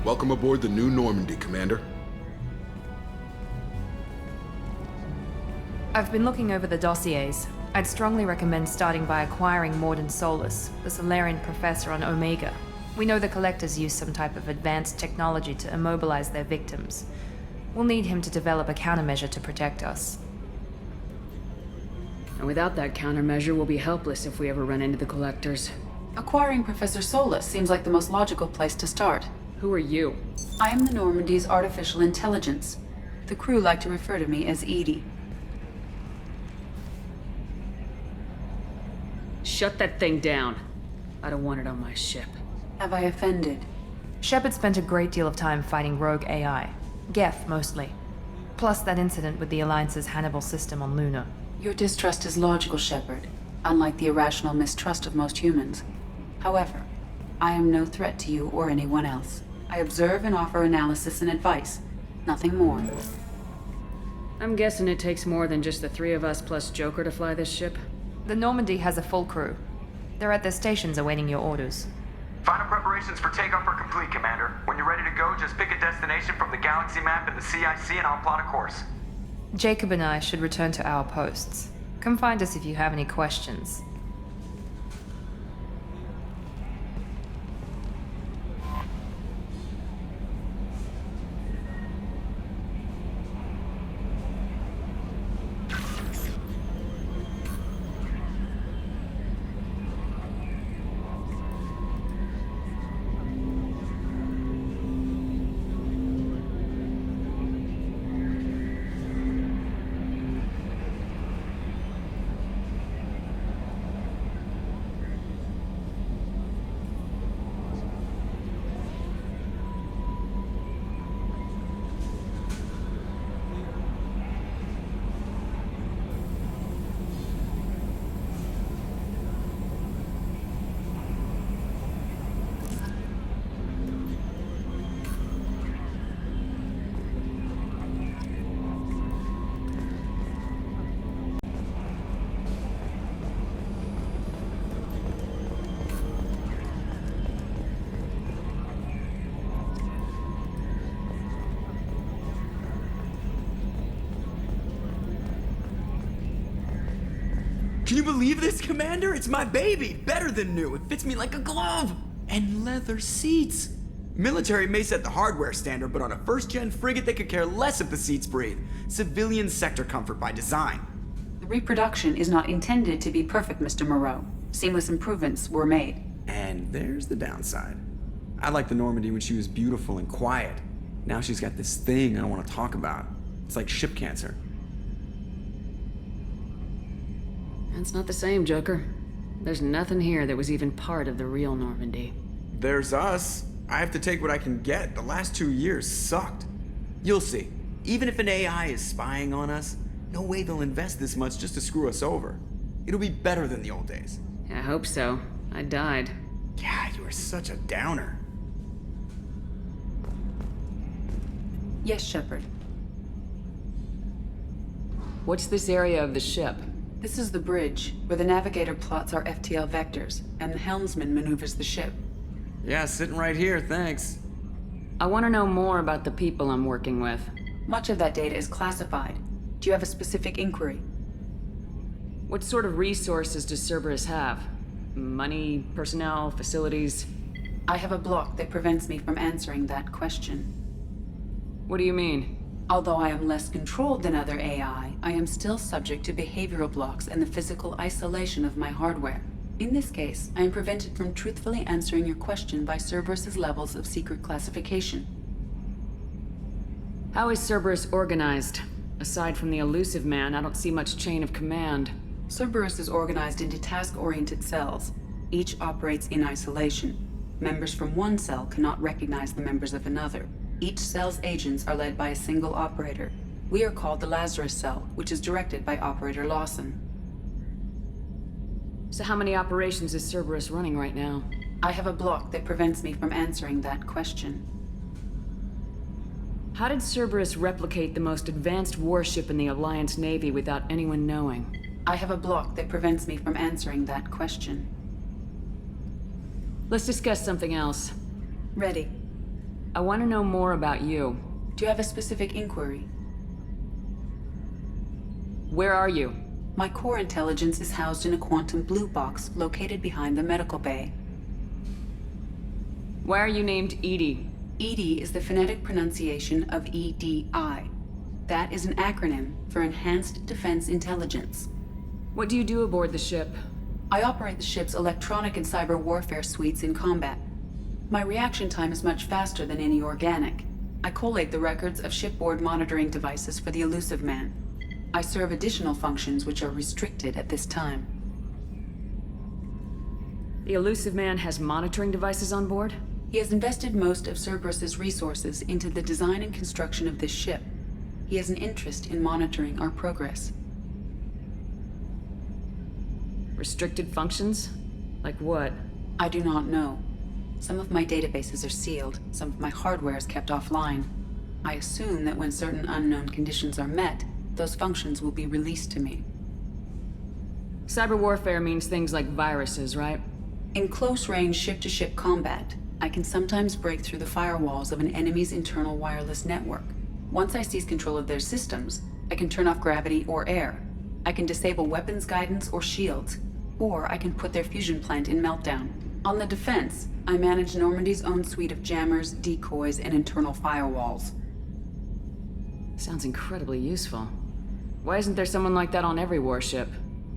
Welcome aboard the New Normandy, Commander. I've been looking over the dossiers. I'd strongly recommend starting by acquiring Mordin Solus, the Solarian professor on Omega. We know the Collectors use some type of advanced technology to immobilize their victims. We'll need him to develop a countermeasure to protect us. And without that countermeasure, we'll be helpless if we ever run into the Collectors. Acquiring Professor Solus seems like the most logical place to start. Who are you? I am the Normandy's artificial intelligence. The crew like to refer to me as Edie. Shut that thing down. I don't want it on my ship. Have I offended? Shepard spent a great deal of time fighting rogue AI. Geth, mostly. Plus that incident with the Alliance's Hannibal system on Luna. Your distrust is logical, Shepard, unlike the irrational mistrust of most humans. However, I am no threat to you or anyone else. I observe and offer analysis and advice. Nothing more. I'm guessing it takes more than just the three of us plus Joker to fly this ship? The Normandy has a full crew. They're at their stations awaiting your orders. Final preparations for takeoff are complete, Commander. When you're ready to go, just pick a destination from the galaxy map in the CIC and I'll plot a course. Jacob and I should return to our posts. Come find us if you have any questions. Can you believe this, Commander? It's my baby! Better than new. It fits me like a glove! And leather seats! Military may set the hardware standard, but on a first-gen frigate, they could care less if the seats breathe. Civilian sector comfort by design. The reproduction is not intended to be perfect, Mr. Moreau. Seamless improvements were made. And there's the downside. I liked the Normandy when she was beautiful and quiet. Now she's got this thing I don't want to talk about. It's like ship cancer. That's not the same, Joker. There's nothing here that was even part of the real Normandy. There's us. I have to take what I can get. The last 2 years sucked. You'll see. Even if an AI is spying on us, no way they'll invest this much just to screw us over. It'll be better than the old days. I hope so. I died. Yeah, you are such a downer. Yes, Shepard. What's this area of the ship? This is the bridge, where the navigator plots our FTL vectors, and the helmsman maneuvers the ship. Yeah, sitting right here, thanks. I want to know more about the people I'm working with. Much of that data is classified. Do you have a specific inquiry? What sort of resources does Cerberus have? Money, personnel, facilities? I have a block that prevents me from answering that question. What do you mean? Although I am less controlled than other AI, I am still subject to behavioral blocks and the physical isolation of my hardware. In this case, I am prevented from truthfully answering your question by Cerberus's levels of secret classification. How is Cerberus organized? Aside from the elusive man, I don't see much chain of command. Cerberus is organized into task-oriented cells. Each operates in isolation. Members from one cell cannot recognize the members of another. Each cell's agents are led by a single operator. We are called the Lazarus Cell, which is directed by Operator Lawson. So how many operations is Cerberus running right now? I have a block that prevents me from answering that question. How did Cerberus replicate the most advanced warship in the Alliance Navy without anyone knowing? I have a block that prevents me from answering that question. Let's discuss something else. Ready. I want to know more about you. Do you have a specific inquiry? Where are you? My core intelligence is housed in a quantum blue box located behind the medical bay. Why are you named Edie? EDI is the phonetic pronunciation of EDI. That is an acronym for Enhanced Defense Intelligence. What do you do aboard the ship? I operate the ship's electronic and cyber warfare suites in combat. My reaction time is much faster than any organic. I collate the records of shipboard monitoring devices for the Elusive Man. I serve additional functions which are restricted at this time. The Elusive Man has monitoring devices on board? He has invested most of Cerberus's resources into the design and construction of this ship. He has an interest in monitoring our progress. Restricted functions? Like what? I do not know. Some of my databases are sealed, some of my hardware is kept offline. I assume that when certain unknown conditions are met, those functions will be released to me. Cyber warfare means things like viruses, right? In close-range ship-to-ship combat, I can sometimes break through the firewalls of an enemy's internal wireless network. Once I seize control of their systems, I can turn off gravity or air. I can disable weapons guidance or shields, or I can put their fusion plant in meltdown. On the defense, I manage Normandy's own suite of jammers, decoys, and internal firewalls. Sounds incredibly useful. Why isn't there someone like that on every warship?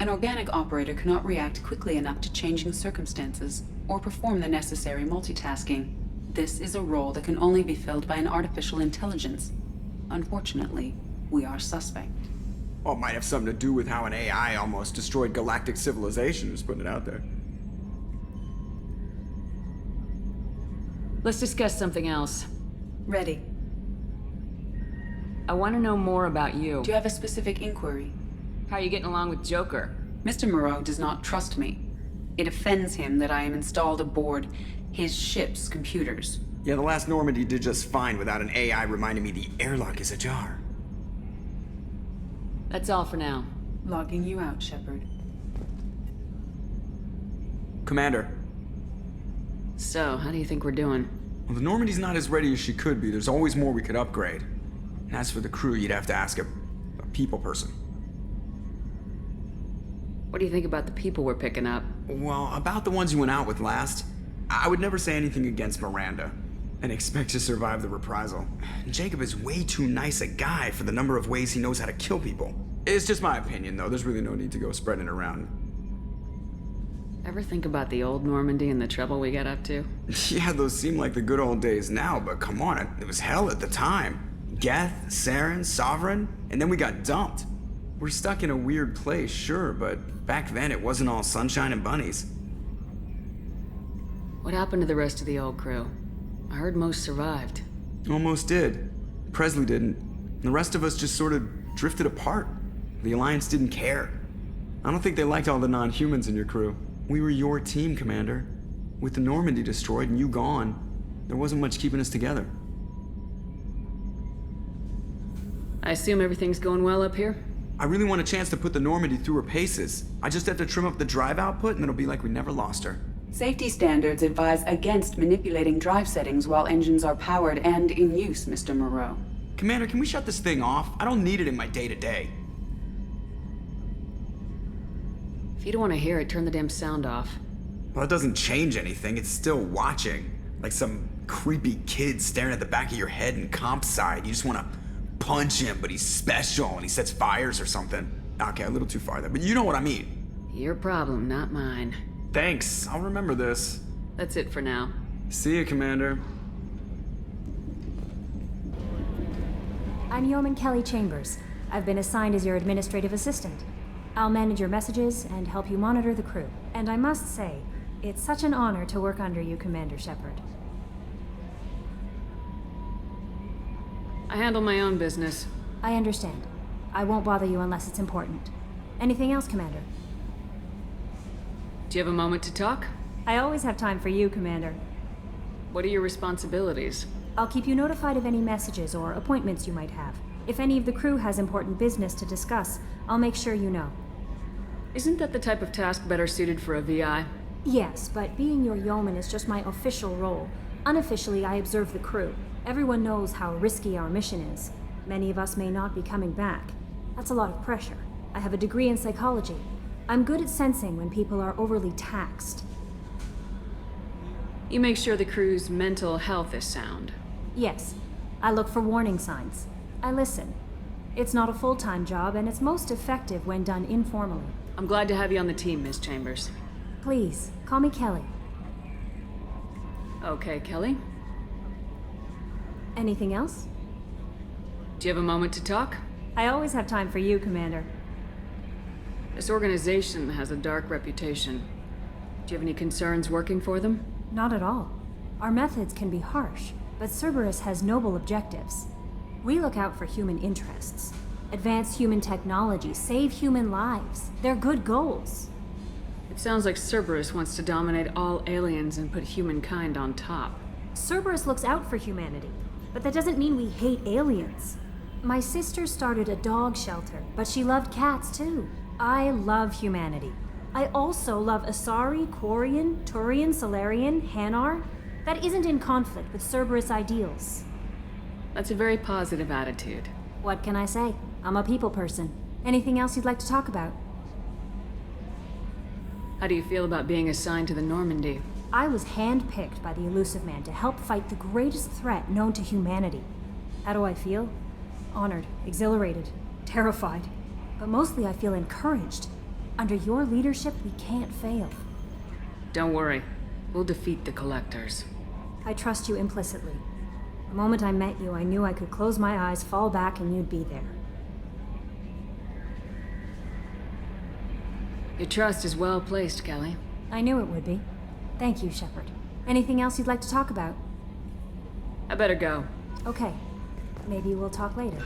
An organic operator cannot react quickly enough to changing circumstances, or perform the necessary multitasking. This is a role that can only be filled by an artificial intelligence. Unfortunately, we are suspect. Well, it might have something to do with how an AI almost destroyed galactic civilization, just putting it out there. Let's discuss something else. Ready. I want to know more about you. Do you have a specific inquiry? How are you getting along with Joker? Mr. Moreau does not trust me. It offends him that I am installed aboard his ship's computers. Yeah, the last Normandy did just fine without an AI reminding me the airlock is ajar. That's all for now. Logging you out, Shepard. Commander. So, how do you think we're doing? Well, the Normandy's not as ready as she could be. There's always more we could upgrade. And as for the crew, you'd have to ask a people person. What do you think about the people we're picking up? Well, about the ones you went out with last, I would never say anything against Miranda and expect to survive the reprisal. Jacob is way too nice a guy for the number of ways he knows how to kill people. It's just my opinion, though. There's really no need to go spreading it around. Ever think about the old Normandy and the trouble we got up to? Yeah, those seem like the good old days now, but come on, it was hell at the time. Geth, Saren, Sovereign, and then we got dumped. We're stuck in a weird place, sure, but back then it wasn't all sunshine and bunnies. What happened to the rest of the old crew? I heard most survived. Almost did. Presley didn't. The rest of us just sort of drifted apart. The Alliance didn't care. I don't think they liked all the non-humans in your crew. We were your team, Commander. With the Normandy destroyed and you gone, there wasn't much keeping us together. I assume everything's going well up here? I really want a chance to put the Normandy through her paces. I just have to trim up the drive output and it'll be like we never lost her. Safety standards advise against manipulating drive settings while engines are powered and in use, Mr. Moreau. Commander, can we shut this thing off? I don't need it in my day-to-day. If you don't want to hear it, turn the damn sound off. Well, it doesn't change anything. It's still watching. Like some creepy kid staring at the back of your head in comp side. You just want to punch him, but he's special and he sets fires or something. Okay, a little too far there, but you know what I mean. Your problem, not mine. Thanks, I'll remember this. That's it for now. See you, Commander. I'm Yeoman Kelly Chambers. I've been assigned as your administrative assistant. I'll manage your messages and help you monitor the crew. And I must say, it's such an honor to work under you, Commander Shepard. I handle my own business. I understand. I won't bother you unless it's important. Anything else, Commander? Do you have a moment to talk? I always have time for you, Commander. What are your responsibilities? I'll keep you notified of any messages or appointments you might have. If any of the crew has important business to discuss, I'll make sure you know. Isn't that the type of task better suited for a VI? Yes, but being your yeoman is just my official role. Unofficially, I observe the crew. Everyone knows how risky our mission is. Many of us may not be coming back. That's a lot of pressure. I have a degree in psychology. I'm good at sensing when people are overly taxed. You make sure the crew's mental health is sound. Yes, I look for warning signs. I listen. It's not a full-time job, and it's most effective when done informally. I'm glad to have you on the team, Miss Chambers. Please, call me Kelly. Okay, Kelly. Anything else? Do you have a moment to talk? I always have time for you, Commander. This organization has a dark reputation. Do you have any concerns working for them? Not at all. Our methods can be harsh, but Cerberus has noble objectives. We look out for human interests. Advance human technology, save human lives. They're good goals. It sounds like Cerberus wants to dominate all aliens and put humankind on top. Cerberus looks out for humanity, but that doesn't mean we hate aliens. My sister started a dog shelter, but she loved cats too. I love humanity. I also love Asari, Quarian, Turian, Solarian, Hanar. That isn't in conflict with Cerberus ideals. That's a very positive attitude. What can I say? I'm a people person. Anything else you'd like to talk about? How do you feel about being assigned to the Normandy? I was handpicked by the Elusive Man to help fight the greatest threat known to humanity. How do I feel? Honored, exhilarated, terrified. But mostly I feel encouraged. Under your leadership, we can't fail. Don't worry. We'll defeat the Collectors. I trust you implicitly. The moment I met you, I knew I could close my eyes, fall back, and you'd be there. Your trust is well placed, Kelly. I knew it would be. Thank you, Shepard. Anything else you'd like to talk about? I better go. Okay. Maybe we'll talk later.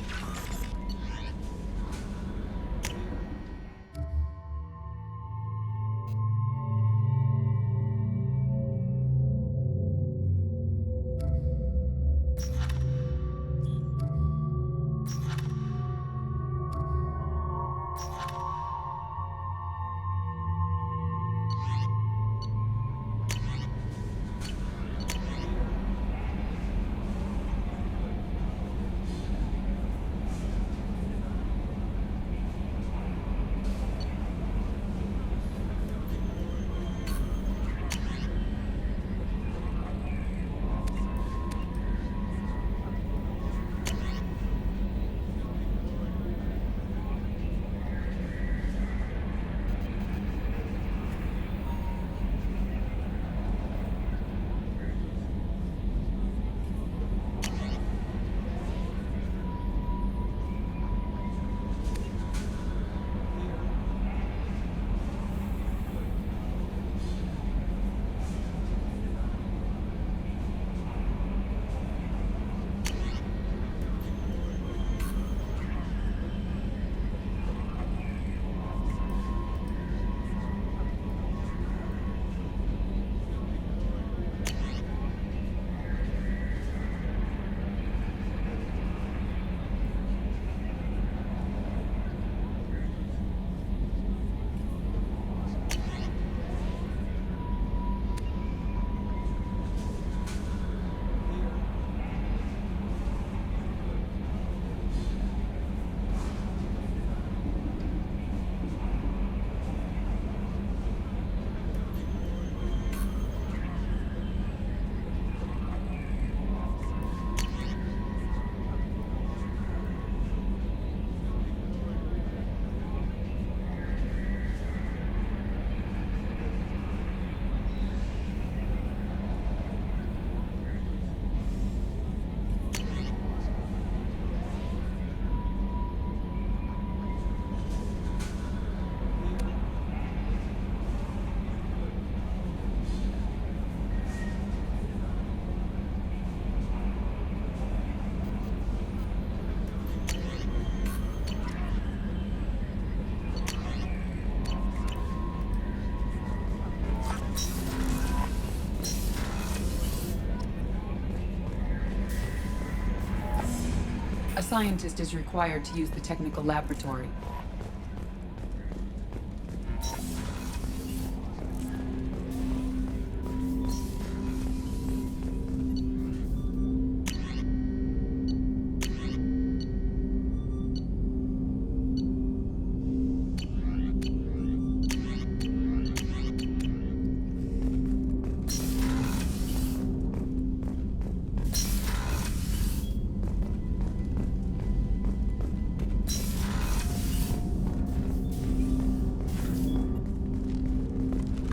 A scientist is required to use the technical laboratory.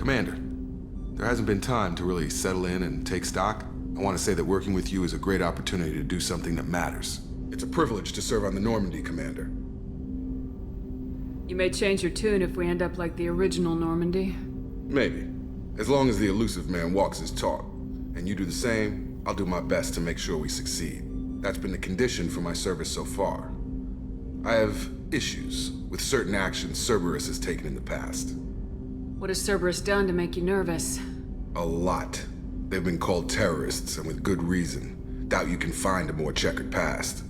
Commander, there hasn't been time to really settle in and take stock. I want to say that working with you is a great opportunity to do something that matters. It's a privilege to serve on the Normandy, Commander. You may change your tune if we end up like the original Normandy. Maybe. As long as the elusive man walks his talk, and you do the same, I'll do my best to make sure we succeed. That's been the condition for my service so far. I have issues with certain actions Cerberus has taken in the past. What has Cerberus done to make you nervous? A lot. They've been called terrorists, and with good reason. Doubt you can find a more checkered past.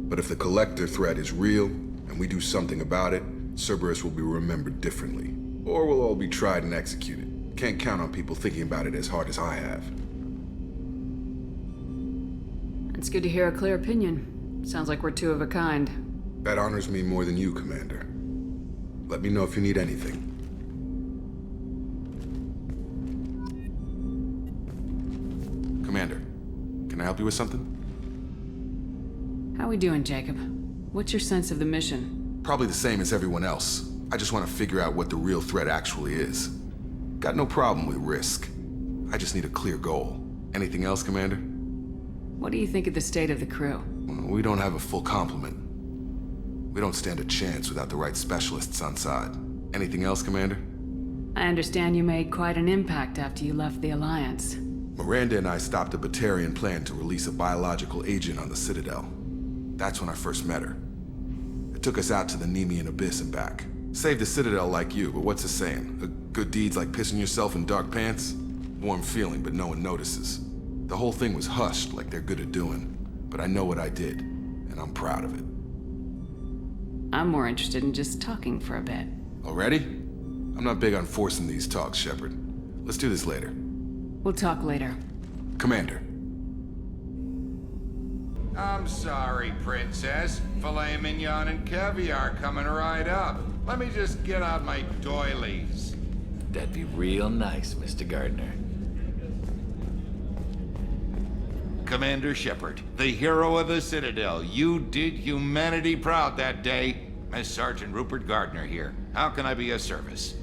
But if the Collector threat is real, and we do something about it, Cerberus will be remembered differently. Or we'll all be tried and executed. Can't count on people thinking about it as hard as I have. It's good to hear a clear opinion. Sounds like we're two of a kind. That honors me more than you, Commander. Let me know if you need anything. Commander, can I help you with something? How we doing, Jacob? What's your sense of the mission? Probably the same as everyone else. I just want to figure out what the real threat actually is. Got no problem with risk. I just need a clear goal. Anything else, Commander? What do you think of the state of the crew? Well, we don't have a full complement. We don't stand a chance without the right specialists on side. Anything else, Commander? I understand you made quite an impact after you left the Alliance. Miranda and I stopped a Batarian plan to release a biological agent on the Citadel. That's when I first met her. It took us out to the Nemean Abyss and back. Saved the Citadel like you, but what's the saying? A good deed's like pissing yourself in dark pants? Warm feeling, but no one notices. The whole thing was hushed like they're good at doing. But I know what I did, and I'm proud of it. I'm more interested in just talking for a bit. Already? I'm not big on forcing these talks, Shepard. Let's do this later. We'll talk later. Commander. I'm sorry, Princess. Filet mignon and caviar coming right up. Let me just get out my doilies. That'd be real nice, Mr. Gardner. Commander Shepard, the hero of the Citadel. You did humanity proud that day. Miss Sergeant Rupert Gardner here. How can I be of service?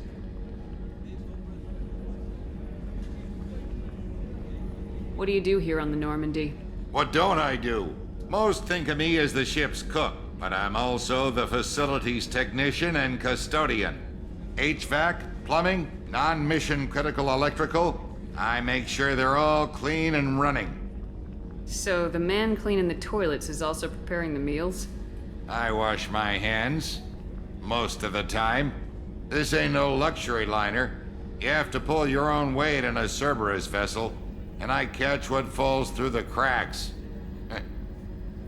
What do you do here on the Normandy? What don't I do? Most think of me as the ship's cook, but I'm also the facilities technician and custodian. HVAC, plumbing, non-mission critical electrical. I make sure they're all clean and running. So the man cleaning the toilets is also preparing the meals? I wash my hands. Most of the time. This ain't no luxury liner. You have to pull your own weight in a Cerberus vessel, and I catch what falls through the cracks.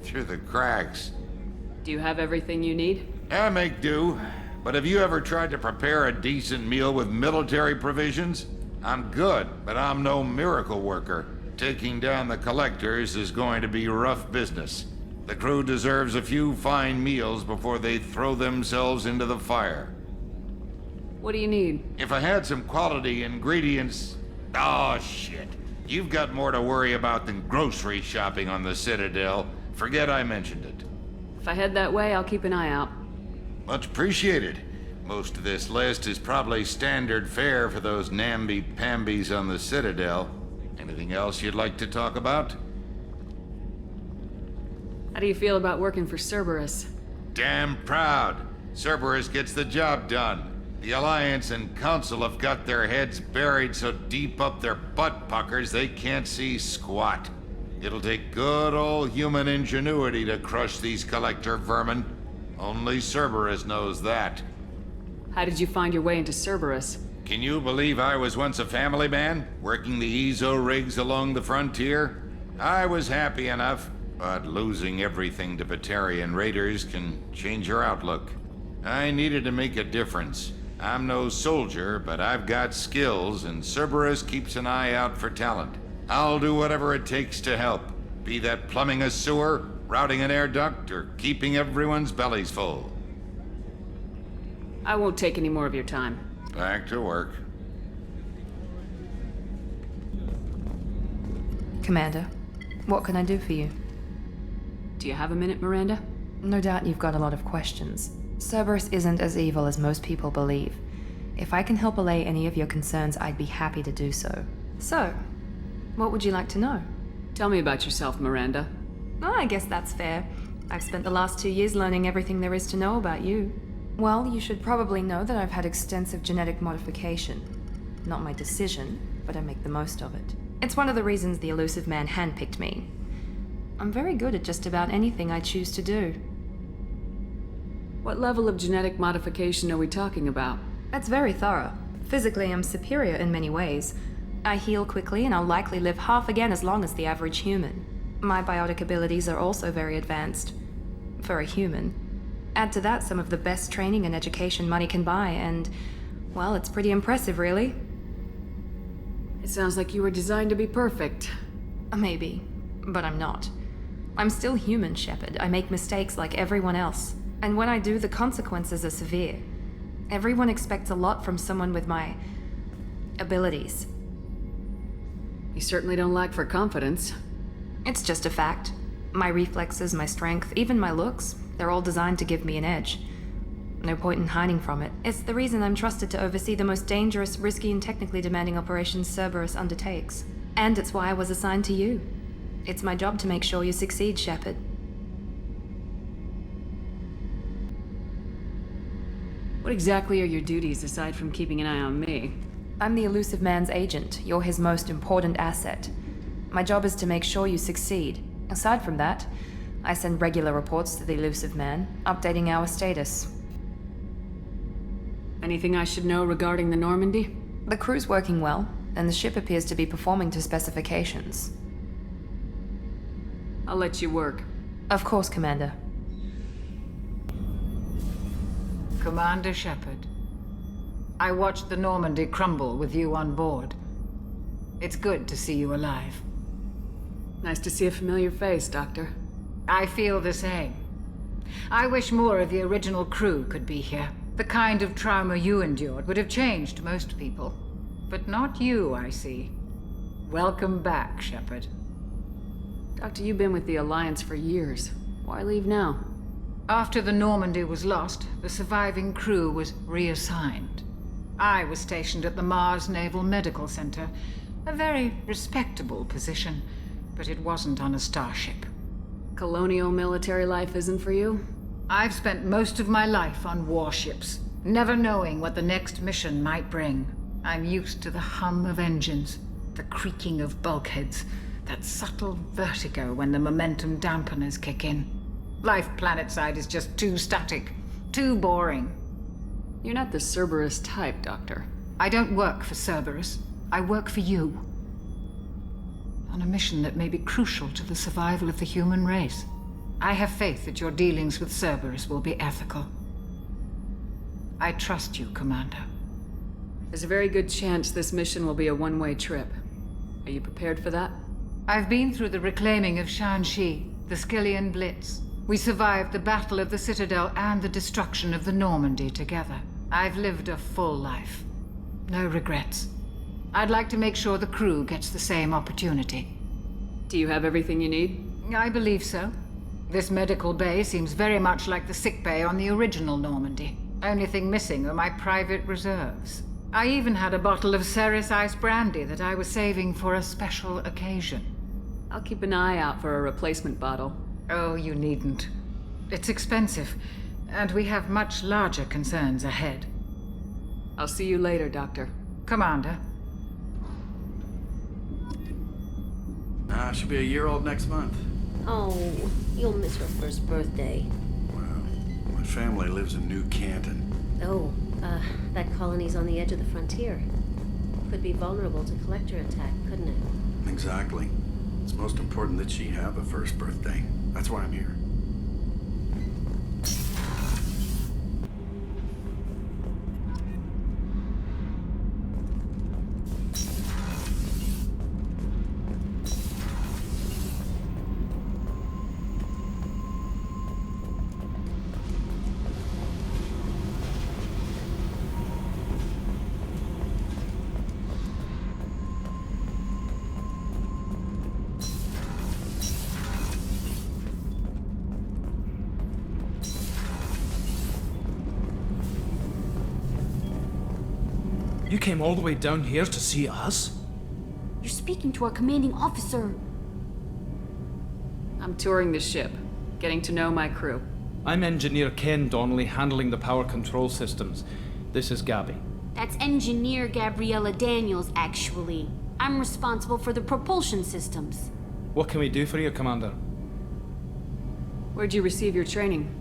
Through the cracks. Do you have everything you need? I make do. But have you ever tried to prepare a decent meal with military provisions? I'm good, but I'm no miracle worker. Taking down the Collectors is going to be rough business. The crew deserves a few fine meals before they throw themselves into the fire. What do you need? If I had some quality ingredients... Oh, shit. You've got more to worry about than grocery shopping on the Citadel. Forget I mentioned it. If I head that way, I'll keep an eye out. Much appreciated. Most of this list is probably standard fare for those namby-pambies on the Citadel. Anything else you'd like to talk about? How do you feel about working for Cerberus? Damn proud. Cerberus gets the job done. The Alliance and Council have got their heads buried so deep up their butt puckers they can't see squat. It'll take good old human ingenuity to crush these Collector vermin. Only Cerberus knows that. How did you find your way into Cerberus? Can you believe I was once a family man, working the Ezo rigs along the frontier? I was happy enough, but losing everything to Batarian raiders can change your outlook. I needed to make a difference. I'm no soldier, but I've got skills, and Cerberus keeps an eye out for talent. I'll do whatever it takes to help, be that plumbing a sewer, routing an air duct, or keeping everyone's bellies full. I won't take any more of your time. Back to work. Commander, what can I do for you? Do you have a minute, Miranda? No doubt you've got a lot of questions. Cerberus isn't as evil as most people believe. If I can help allay any of your concerns, I'd be happy to do so. So, what would you like to know? Tell me about yourself, Miranda. Oh, I guess that's fair. I've spent the last 2 years learning everything there is to know about you. Well, you should probably know that I've had extensive genetic modification. Not my decision, but I make the most of it. It's one of the reasons the Elusive Man handpicked me. I'm very good at just about anything I choose to do. What level of genetic modification are we talking about? That's very thorough. Physically, I'm superior in many ways. I heal quickly, and I'll likely live half again as long as the average human. My biotic abilities are also very advanced. For a human. Add to that some of the best training and education money can buy, and, well, it's pretty impressive, really. It sounds like you were designed to be perfect. Maybe, but I'm not. I'm still human, Shepard. I make mistakes like everyone else. And when I do, the consequences are severe. Everyone expects a lot from someone with my abilities. You certainly don't lack for confidence. It's just a fact. My reflexes, my strength, even my looks, they're all designed to give me an edge. No point in hiding from it. It's the reason I'm trusted to oversee the most dangerous, risky, and technically demanding operations Cerberus undertakes. And it's why I was assigned to you. It's my job to make sure you succeed, Shepard. What exactly are your duties aside from keeping an eye on me? I'm the Elusive Man's agent. You're his most important asset. My job is to make sure you succeed. Aside from that, I send regular reports to the Elusive Man, updating our status. Anything I should know regarding the Normandy? The crew's working well, and the ship appears to be performing to specifications. I'll let you work. Of course, Commander. Commander Shepard, I watched the Normandy crumble with you on board. It's good to see you alive. Nice to see a familiar face, Doctor. I feel the same. I wish more of the original crew could be here. The kind of trauma you endured would have changed most people. But not you, I see. Welcome back, Shepard. Doctor, you've been with the Alliance for years. Why leave now? After the Normandy was lost, the surviving crew was reassigned. I was stationed at the Mars Naval Medical Center, a very respectable position, but it wasn't on a starship. Colonial military life isn't for you? I've spent most of my life on warships, never knowing what the next mission might bring. I'm used to the hum of engines, the creaking of bulkheads, that subtle vertigo when the momentum dampeners kick in. Life planetside is just too static, too boring. You're not the Cerberus type, Doctor. I don't work for Cerberus. I work for you. On a mission that may be crucial to the survival of the human race. I have faith that your dealings with Cerberus will be ethical. I trust you, Commander. There's a very good chance this mission will be a one-way trip. Are you prepared for that? I've been through the reclaiming of Shanxi, the Skyllian Blitz. We survived the Battle of the Citadel and the destruction of the Normandy together. I've lived a full life. No regrets. I'd like to make sure the crew gets the same opportunity. Do you have everything you need? I believe so. This medical bay seems very much like the sick bay on the original Normandy. Only thing missing are my private reserves. I even had a bottle of Ceres Ice Brandy that I was saving for a special occasion. I'll keep an eye out for a replacement bottle. Oh, you needn't. It's expensive, and we have much larger concerns ahead. I'll see you later, Doctor. Commander. She'll be a year old next month. Oh, you'll miss her first birthday. Well, my family lives in New Canton. Oh, that colony's on the edge of the frontier. Could be vulnerable to collector attack, couldn't it? Exactly. It's most important that she have a first birthday. That's why I'm here. You came all the way down here to see us? You're speaking to our commanding officer. I'm touring the ship, getting to know my crew. I'm Engineer Ken Donnelly, handling the power control systems. This is Gabby. That's Engineer Gabriella Daniels, actually. I'm responsible for the propulsion systems. What can we do for you, Commander? Where'd you receive your training?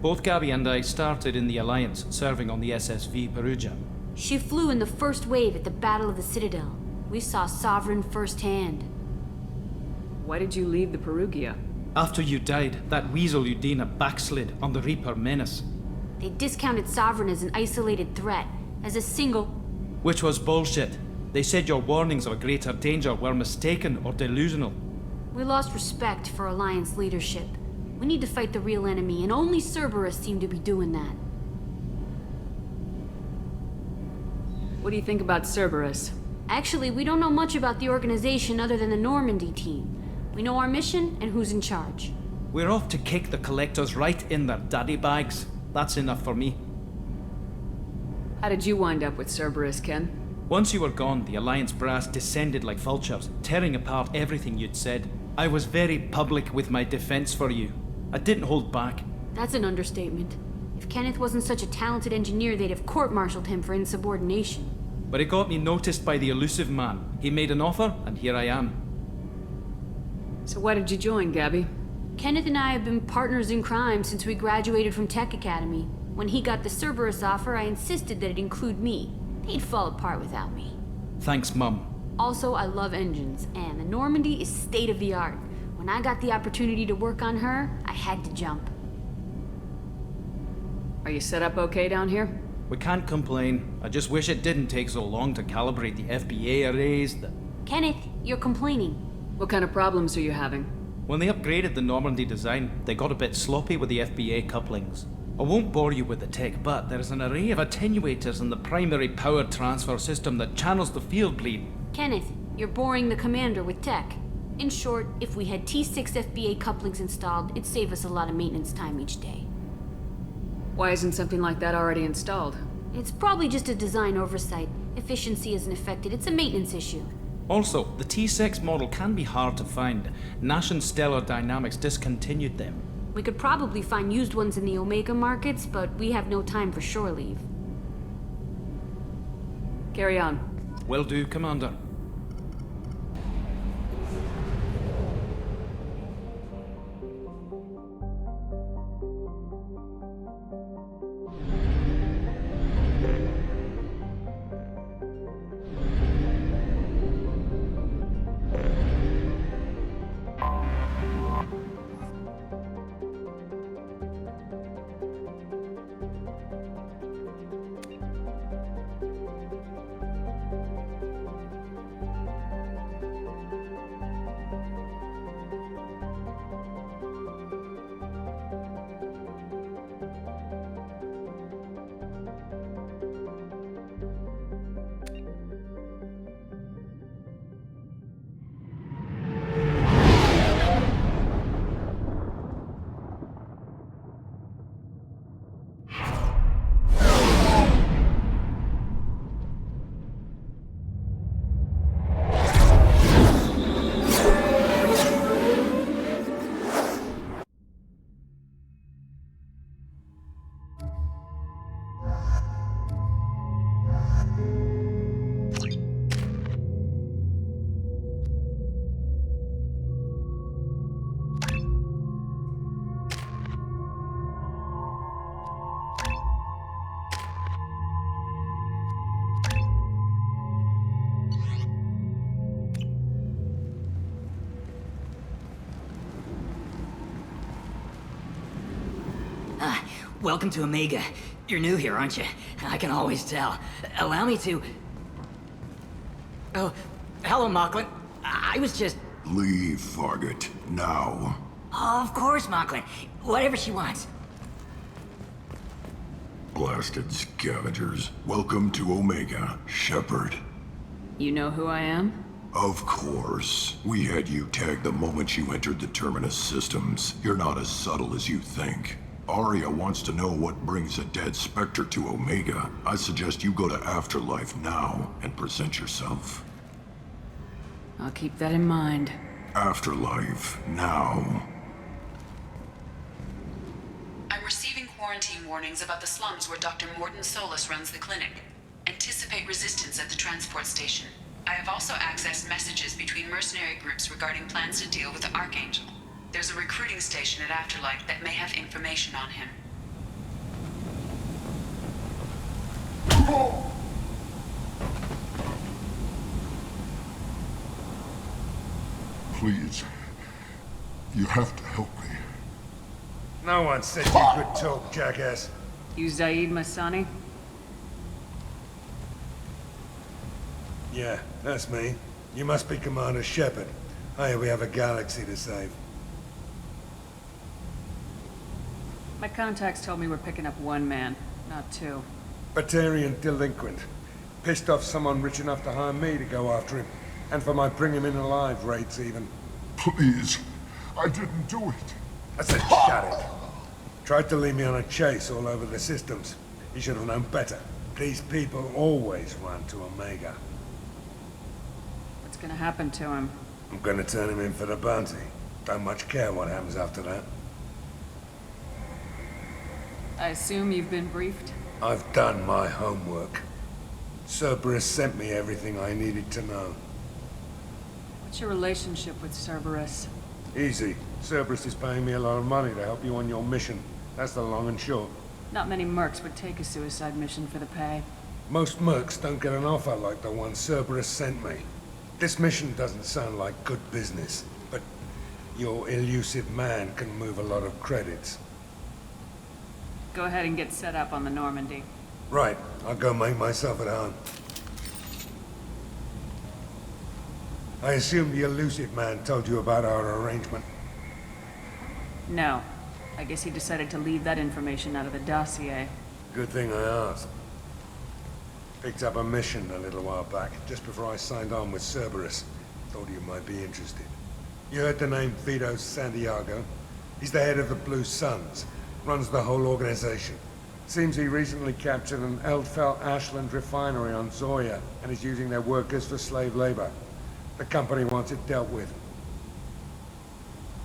Both Gabby and I started in the Alliance, serving on the SSV Perugia. She flew in the first wave at the Battle of the Citadel. We saw Sovereign firsthand. Why did you leave the Perugia? After you died, that weasel Udina backslid on the Reaper Menace. They discounted Sovereign as an isolated threat, as a single... Which was bullshit. They said your warnings of a greater danger were mistaken or delusional. We lost respect for Alliance leadership. We need to fight the real enemy, and only Cerberus seemed to be doing that. What do you think about Cerberus? Actually, we don't know much about the organization other than the Normandy team. We know our mission and who's in charge. We're off to kick the Collectors right in their daddy bags. That's enough for me. How did you wind up with Cerberus, Ken? Once you were gone, the Alliance brass descended like vultures, tearing apart everything you'd said. I was very public with my defense for you. I didn't hold back. That's an understatement. If Kenneth wasn't such a talented engineer, they'd have court-martialed him for insubordination. But it got me noticed by the elusive man. He made an offer, and here I am. So why did you join, Gabby? Kenneth and I have been partners in crime since we graduated from Tech Academy. When he got the Cerberus offer, I insisted that it include me. They'd fall apart without me. Thanks, Mum. Also, I love engines, and the Normandy is state-of-the-art. When I got the opportunity to work on her, I had to jump. Are you set up okay down here? We can't complain. I just wish it didn't take so long to calibrate the FBA arrays. Kenneth, you're complaining. What kind of problems are you having? When they upgraded the Normandy design, they got a bit sloppy with the FBA couplings. I won't bore you with the tech, but there is an array of attenuators in the primary power transfer system that channels the field bleed. Kenneth, you're boring the commander with tech. In short, if we had T6 FBA couplings installed, it'd save us a lot of maintenance time each day. Why isn't something like that already installed? It's probably just a design oversight. Efficiency isn't affected, it's a maintenance issue. Also, the T6 model can be hard to find. Nash and Stellar Dynamics discontinued them. We could probably find used ones in the Omega markets, but we have no time for shore leave. Carry on. Will do, Commander. Welcome to Omega. You're new here, aren't you? I can always tell. Allow me to... Oh, hello, Mocklin. I was just... Leave, Fargate. Now. Oh, of course, Mocklin. Whatever she wants. Blasted scavengers. Welcome to Omega, Shepard. You know who I am? Of course. We had you tagged the moment you entered the Terminus systems. You're not as subtle as you think. Arya wants to know what brings a dead Spectre to Omega. I suggest you go to Afterlife now and present yourself. I'll keep that in mind. Afterlife now. I'm receiving quarantine warnings about the slums where Dr. Mordin Solus runs the clinic. Anticipate resistance at the transport station. I have also accessed messages between mercenary groups regarding plans to deal with the Archangel. There's a recruiting station at Afterlife that may have information on him. Please. You have to help me. No one said you could talk, jackass. You Zaid Masani? Yeah, that's me. You must be Commander Shepard. Hey, we have a galaxy to save. My contacts told me we're picking up one man, not two. Batarian delinquent. Pissed off someone rich enough to hire me to go after him. And for my bring him in alive rates even. Please. I didn't do it. I said shut it. Tried to lead me on a chase all over the systems. He should have known better. These people always run to Omega. What's gonna happen to him? I'm gonna turn him in for the bounty. Don't much care what happens after that. I assume you've been briefed? I've done my homework. Cerberus sent me everything I needed to know. What's your relationship with Cerberus? Easy. Cerberus is paying me a lot of money to help you on your mission. That's the long and short. Not many mercs would take a suicide mission for the pay. Most mercs don't get an offer like the one Cerberus sent me. This mission doesn't sound like good business, but your elusive man can move a lot of credits. Go ahead and get set up on the Normandy. Right. I'll go make myself at home. I assume the elusive man told you about our arrangement. No. I guess he decided to leave that information out of the dossier. Good thing I asked. Picked up a mission a little while back, just before I signed on with Cerberus. Thought you might be interested. You heard the name Vito Santiago? He's the head of the Blue Suns. Runs the whole organization. Seems he recently captured an Eldfell Ashland refinery on Zoya and is using their workers for slave labor. The company wants it dealt with.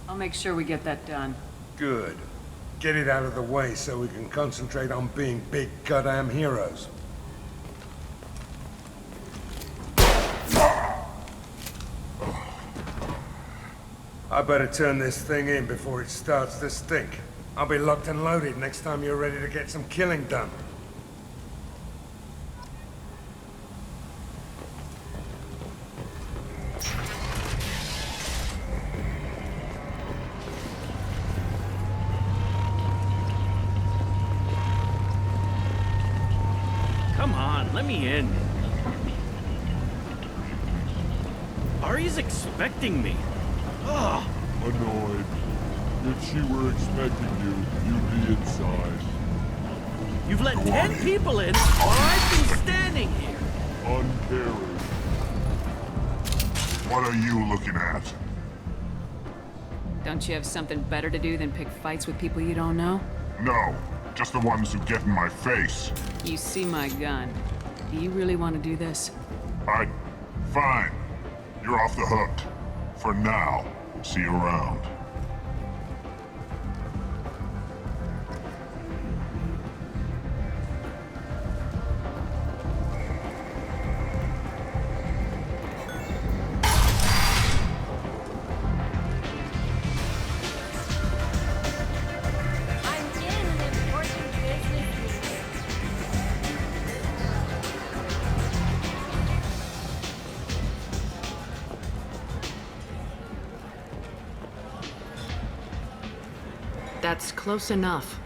I'll make sure we get that done. Good. Get it out of the way so we can concentrate on being big goddamn heroes. I better turn this thing in before it starts to stink. I'll be locked and loaded next time you're ready to get some killing done. Come on, let me in. Arya's expecting me. Ugh. Annoyed. If she were expecting you, you'd be inside. You've let 10 people in while I've been standing here. Uncaring. What are you looking at? Don't you have something better to do than pick fights with people you don't know? No, just the ones who get in my face. You see my gun. Do you really want to do this? Fine. You're off the hook. For now. See you around. That's close enough.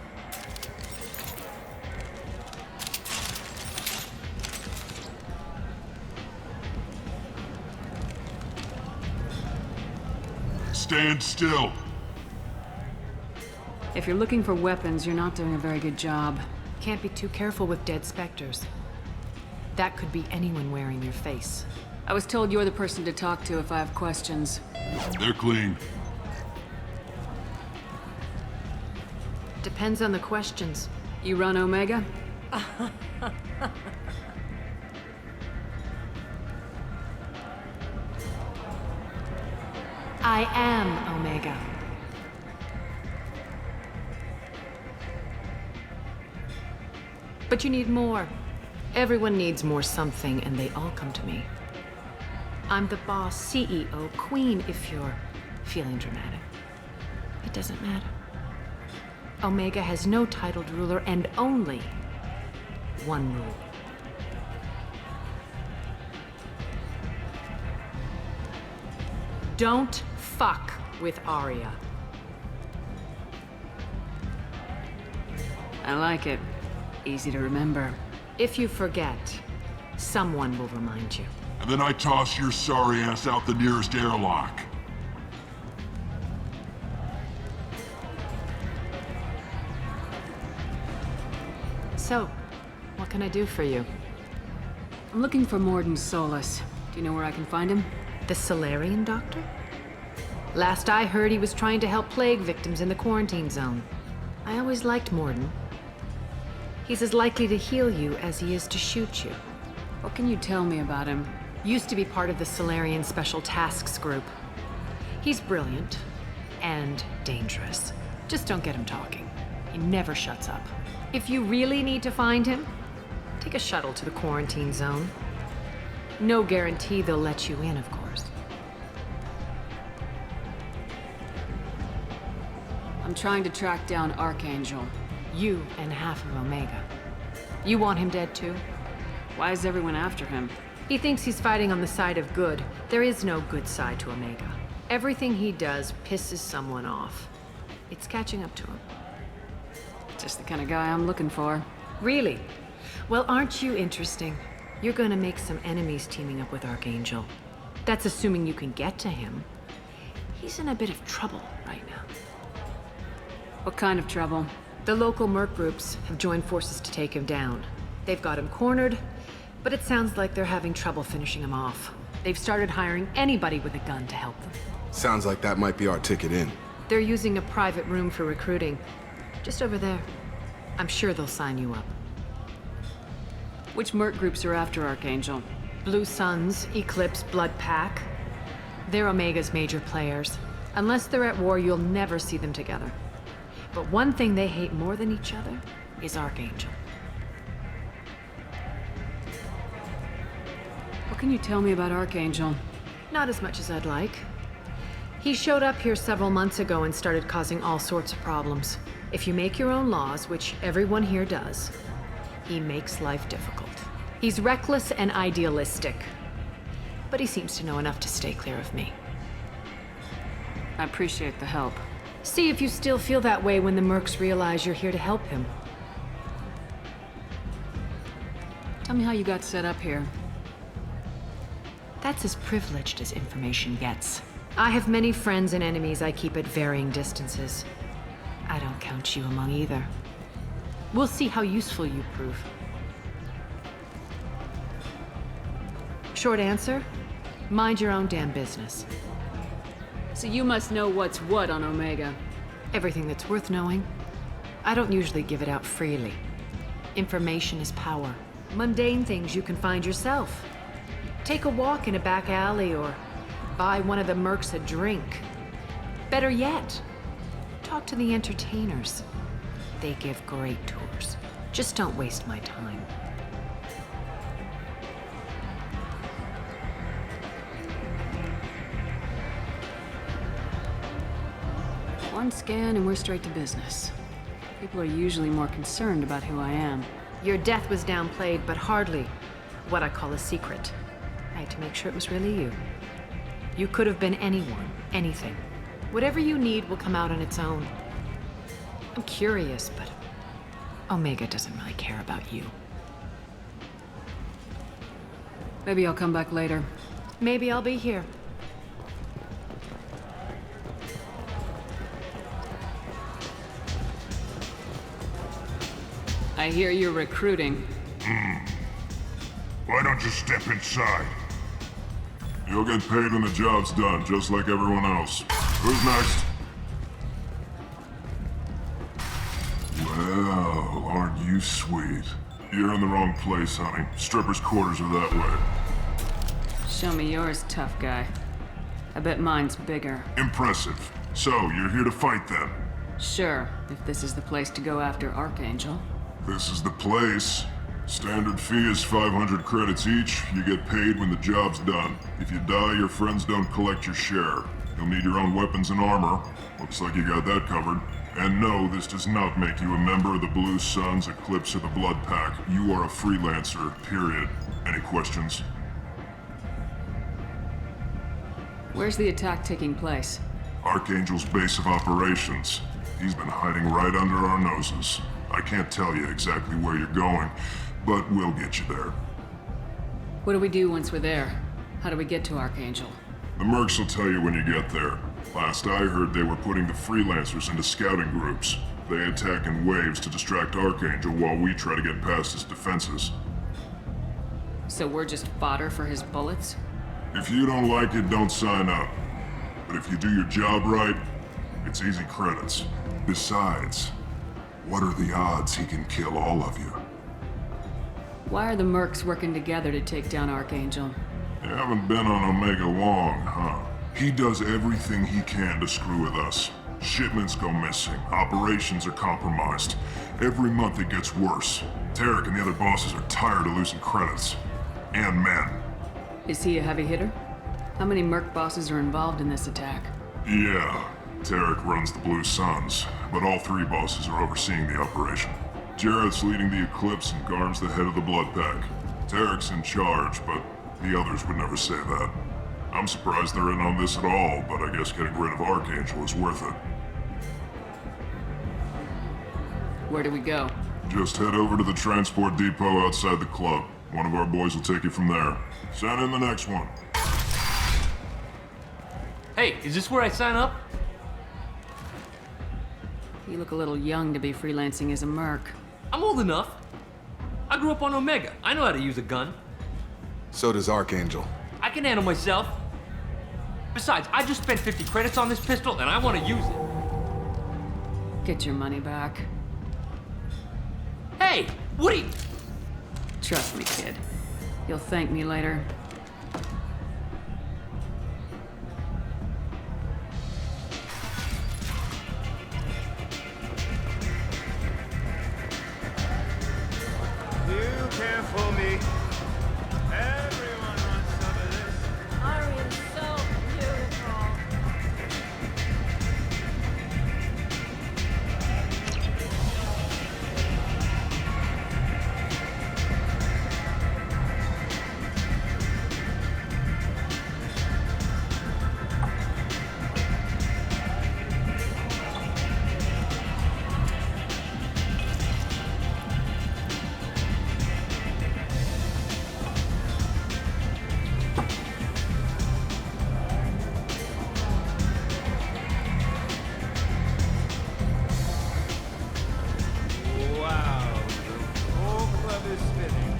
Stand still. If you're looking for weapons, you're not doing a very good job. Can't be too careful with dead specters. That could be anyone wearing your face. I was told you're the person to talk to if I have questions. They're clean. Depends on the questions. You run Omega? I am Omega. But you need more. Everyone needs more something, and they all come to me. I'm the boss, CEO, queen, if you're feeling dramatic. It doesn't matter. Omega has no titled ruler and only one rule. Don't fuck with Arya. I like it. Easy to remember. If you forget, someone will remind you. And then I toss your sorry ass out the nearest airlock. So, what can I do for you? I'm looking for Mordin Solus. Do you know where I can find him? The Salarian doctor? Last I heard, he was trying to help plague victims in the quarantine zone. I always liked Mordin. He's as likely to heal you as he is to shoot you. What can you tell me about him? Used to be part of the Salarian Special Tasks Group. He's brilliant and dangerous. Just don't get him talking. He never shuts up. If you really need to find him, take a shuttle to the quarantine zone. No guarantee they'll let you in, of course. I'm trying to track down Archangel. You and half of Omega. You want him dead too? Why is everyone after him? He thinks he's fighting on the side of good. There is no good side to Omega. Everything he does pisses someone off. It's catching up to him. Just the kind of guy I'm looking for. Really? Well, aren't you interesting? You're gonna make some enemies teaming up with Archangel. That's assuming you can get to him. He's in a bit of trouble right now. What kind of trouble? The local merc groups have joined forces to take him down. They've got him cornered, but it sounds like they're having trouble finishing him off. They've started hiring anybody with a gun to help them. Sounds like that might be our ticket in. They're using a private room for recruiting. Just over there. I'm sure they'll sign you up. Which merc groups are after Archangel? Blue Suns, Eclipse, Blood Pack. They're Omega's major players. Unless they're at war, you'll never see them together. But one thing they hate more than each other is Archangel. What can you tell me about Archangel? Not as much as I'd like. He showed up here several months ago and started causing all sorts of problems. If you make your own laws, which everyone here does, he makes life difficult. He's reckless and idealistic. But he seems to know enough to stay clear of me. I appreciate the help. See if you still feel that way when the mercs realize you're here to help him. Tell me how you got set up here. That's as privileged as information gets. I have many friends and enemies I keep at varying distances. I don't count you among either. We'll see how useful you prove. Short answer, mind your own damn business. So you must know what's what on Omega. Everything that's worth knowing. I don't usually give it out freely. Information is power. Mundane things you can find yourself. Take a walk in a back alley or buy one of the mercs a drink. Better yet, talk to the entertainers. They give great tours. Just don't waste my time. One scan and we're straight to business. People are usually more concerned about who I am. Your death was downplayed, but hardly what I call a secret. I had to make sure it was really you. You could have been anyone, anything. Whatever you need will come out on its own. I'm curious, but Omega doesn't really care about you. Maybe I'll come back later. Maybe I'll be here. I hear you're recruiting. Why don't you step inside? You'll get paid when the job's done, just like everyone else. Who's next? Oh, aren't you sweet? You're in the wrong place, honey. Strippers' quarters are that way. Show me yours, tough guy. I bet mine's bigger. Impressive. So, you're here to fight then? Sure, if this is the place to go after Archangel. This is the place. Standard fee is 500 credits each. You get paid when the job's done. If you die, your friends don't collect your share. You'll need your own weapons and armor. Looks like you got that covered. And no, this does not make you a member of the Blue Suns, Eclipse, or the Blood Pack. You are a freelancer, period. Any questions? Where's the attack taking place? Archangel's base of operations. He's been hiding right under our noses. I can't tell you exactly where you're going, but we'll get you there. What do we do once we're there? How do we get to Archangel? The mercs will tell you when you get there. Last I heard, they were putting the freelancers into scouting groups. They attack in waves to distract Archangel while we try to get past his defenses. So we're just fodder for his bullets? If you don't like it, don't sign up. But if you do your job right, it's easy credits. Besides, what are the odds he can kill all of you? Why are the mercs working together to take down Archangel? You haven't been on Omega long, huh? He does everything he can to screw with us. Shipments go missing, operations are compromised. Every month it gets worse. Tarek and the other bosses are tired of losing credits. And men. Is he a heavy hitter? How many merc bosses are involved in this attack? Yeah, Tarek runs the Blue Suns, but all three bosses are overseeing the operation. Jarrett's leading the Eclipse and Garm's the head of the Blood Pack. Tarek's in charge, but the others would never say that. I'm surprised they're in on this at all, but I guess getting rid of Archangel is worth it. Where do we go? Just head over to the transport depot outside the club. One of our boys will take you from there. Send in the next one. Hey, is this where I sign up? You look a little young to be freelancing as a merc. I'm old enough. I grew up on Omega. I know how to use a gun. So does Archangel. I can handle myself. Besides, I just spent 50 credits on this pistol and I want to use it. Get your money back. Hey, Woody! Trust me, kid. You'll thank me later. You can't fool me. Everyone wants some of this. Arian's so beautiful. Wow, the whole club is spinning.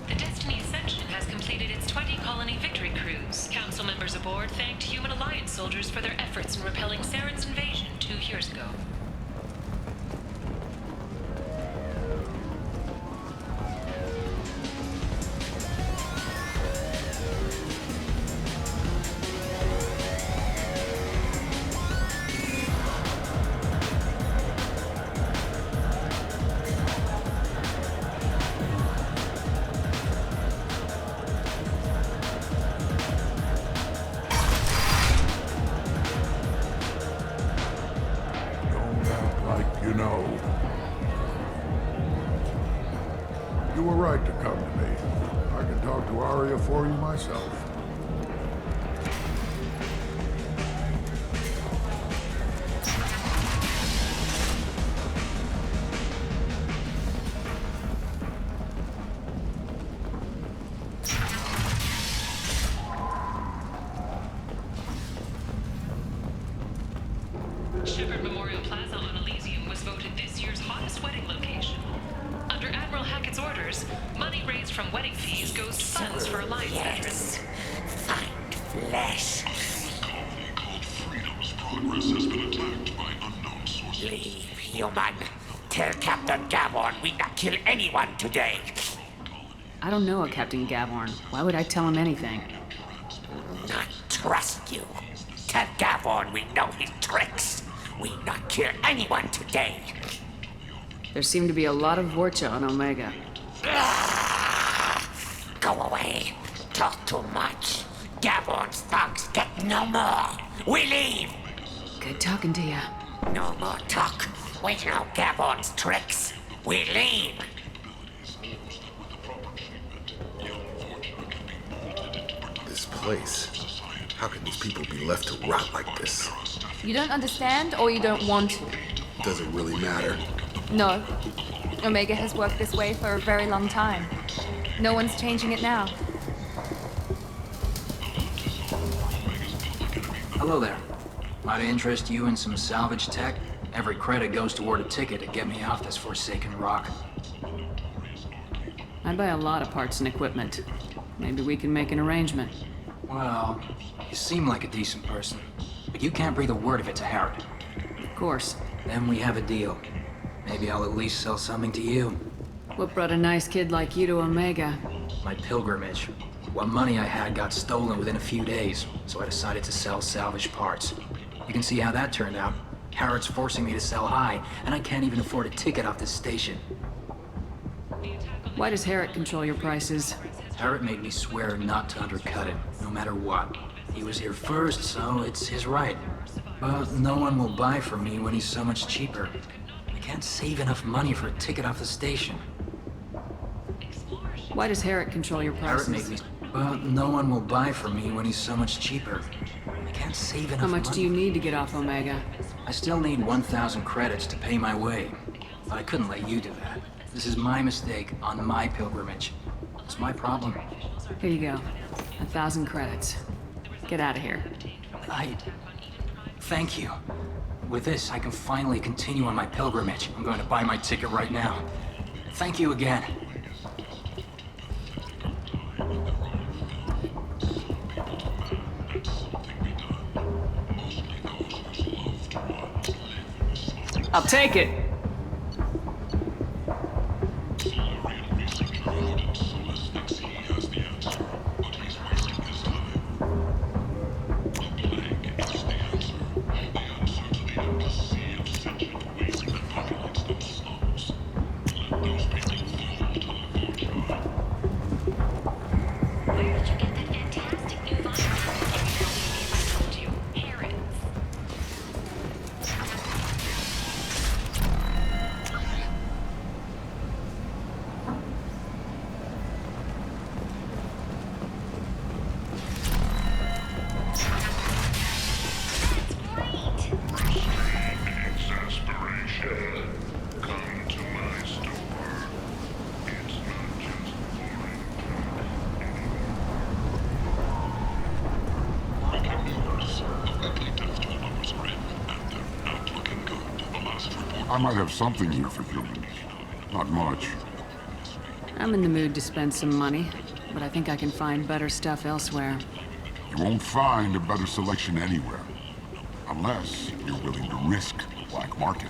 The Destiny Ascension has completed its 20-colony victory cruise. Council members aboard thanked Human Alliance soldiers for their efforts in repelling Saren's invasion 2 years ago. Don't act like you know. You were right to come to me. I can talk to Arya for you myself. Shepard Memorial Plaza on Elysium was voted this year's hottest wedding location. Under Admiral Hackett's from wedding fees goes to funds for Alliance veterans. Find flesh. Progress has been attacked by unknown sources. Leave, human. Tell Captain Gavorn we not kill anyone today. I don't know a Captain Gavorn. Why would I tell him anything? Not trust you. Tell Gavorn we know his tricks. We not kill anyone today. There seem to be a lot of Vorcha on Omega. Go away. Talk too much. Gavorn's thugs get no more. We leave. Good talking to you. No more talk. We know Gavorn's tricks. We leave. This place. How can these people be left to rot like this? You don't understand, or you don't want to? Does it really matter? No. Omega has worked this way for a very long time. No one's changing it now. Hello there. Might I interest you in some salvage tech? Every credit goes toward a ticket to get me off this forsaken rock. I buy a lot of parts and equipment. Maybe we can make an arrangement. Well, you seem like a decent person, but you can't breathe a word of it to Harrod. Of course. Then we have a deal. Maybe I'll at least sell something to you. What brought a nice kid like you to Omega? My pilgrimage. What money I had got stolen within a few days, so I decided to sell salvaged parts. You can see how that turned out. Harrod's forcing me to sell high, and I can't even afford a ticket off this station. Why does Harrod control your prices? Harrod made me swear not to undercut it, no matter what. He was here first, so it's his right. But no one will buy from me when he's so much cheaper. I can't save enough money for a ticket off the station. Why does Harrod control your prices? Harrod made me... But no one will buy from me when he's so much cheaper. I can't save enough money. How much do you need to get off Omega? I still need 1,000 credits to pay my way. But I couldn't let you do that. This is my mistake on my pilgrimage. It's my problem. Here you go. 1,000 credits. Get out of here. Thank you. With this, I can finally continue on my pilgrimage. I'm going to buy my ticket right now. Thank you again. I'll take it. I might have something here for humans. Not much. I'm in the mood to spend some money, but I think I can find better stuff elsewhere. You won't find a better selection anywhere. Unless you're willing to risk the black market.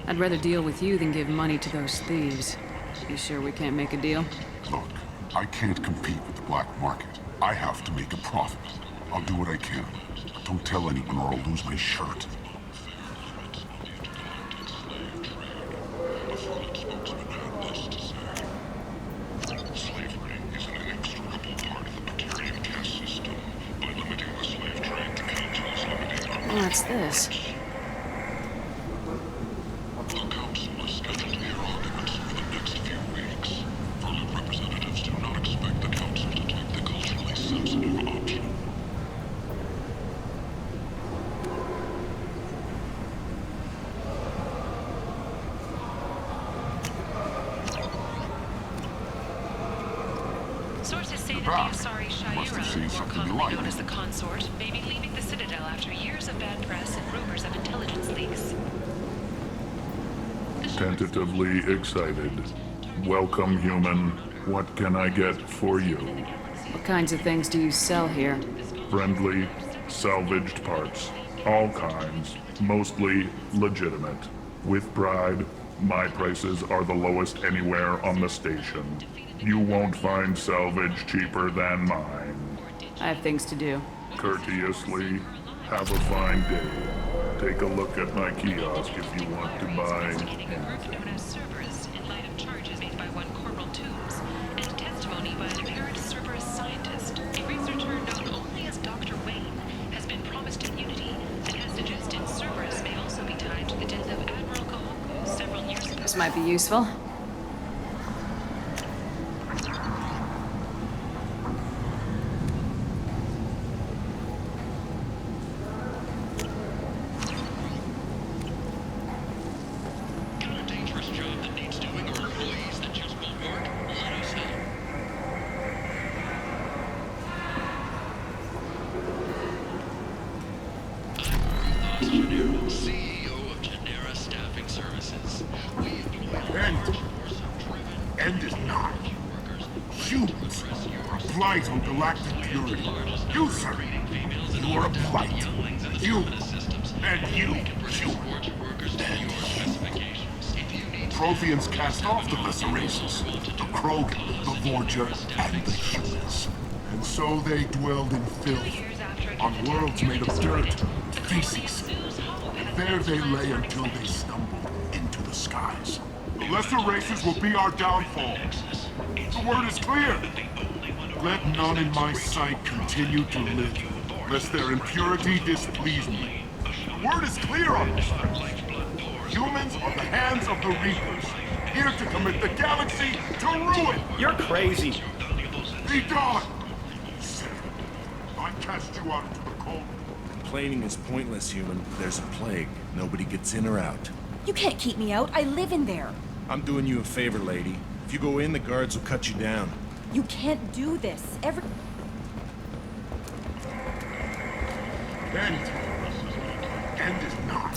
I'd rather deal with you than give money to those thieves. You sure we can't make a deal? Look, I can't compete with the black market. I have to make a profit. I'll do what I can. But don't tell anyone or I'll lose my shirt. What's this? The council is scheduled to hear arguments for the next few weeks. Furloughed representatives do not expect the council to take the culturally sensitive option. Sources say that the Asari Shaira, more commonly known as the Consort, may be leaving the Citadel after years of bad press and rumors of intelligence leaks. Tentatively excited. Welcome, human. What can I get for you? What kinds of things do you sell here? Friendly, salvaged parts. All kinds. Mostly legitimate. With pride, my prices are the lowest anywhere on the station. You won't find salvage cheaper than mine. I have things to do. Courteously, have a fine day. Take a look at my kiosk if you want to buy anything. Known as Cerberus, in light of charges made by one Corporal Toombs, and testimony by an apparent Cerberus scientist. A researcher known only as Dr. Wayne has been promised immunity and has suggested Cerberus may also be tied to the death of Admiral Kahoku several years ago. This might be useful. End is not. Humans are a blight on galactic purity. You, sir, you are a blight. You, and you, human. Protheans cast off the lesser races, the Krogan, the Vorja, and the humans. And so they dwelled in filth, on worlds made of dirt, feces. And there they lay until they stumbled into the skies. The lesser races will be our downfall. The word is clear. Let none in my sight continue to live, lest their impurity displease me. The word is clear on this. Humans are the hands of the Reapers, here to commit the galaxy to ruin. You're crazy. Be gone! I cast you out into the cold. Complaining is pointless, human. There's a plague. Nobody gets in or out. You can't keep me out. I live in there. I'm doing you a favor, lady. If you go in, the guards will cut you down. You can't do this. End is not.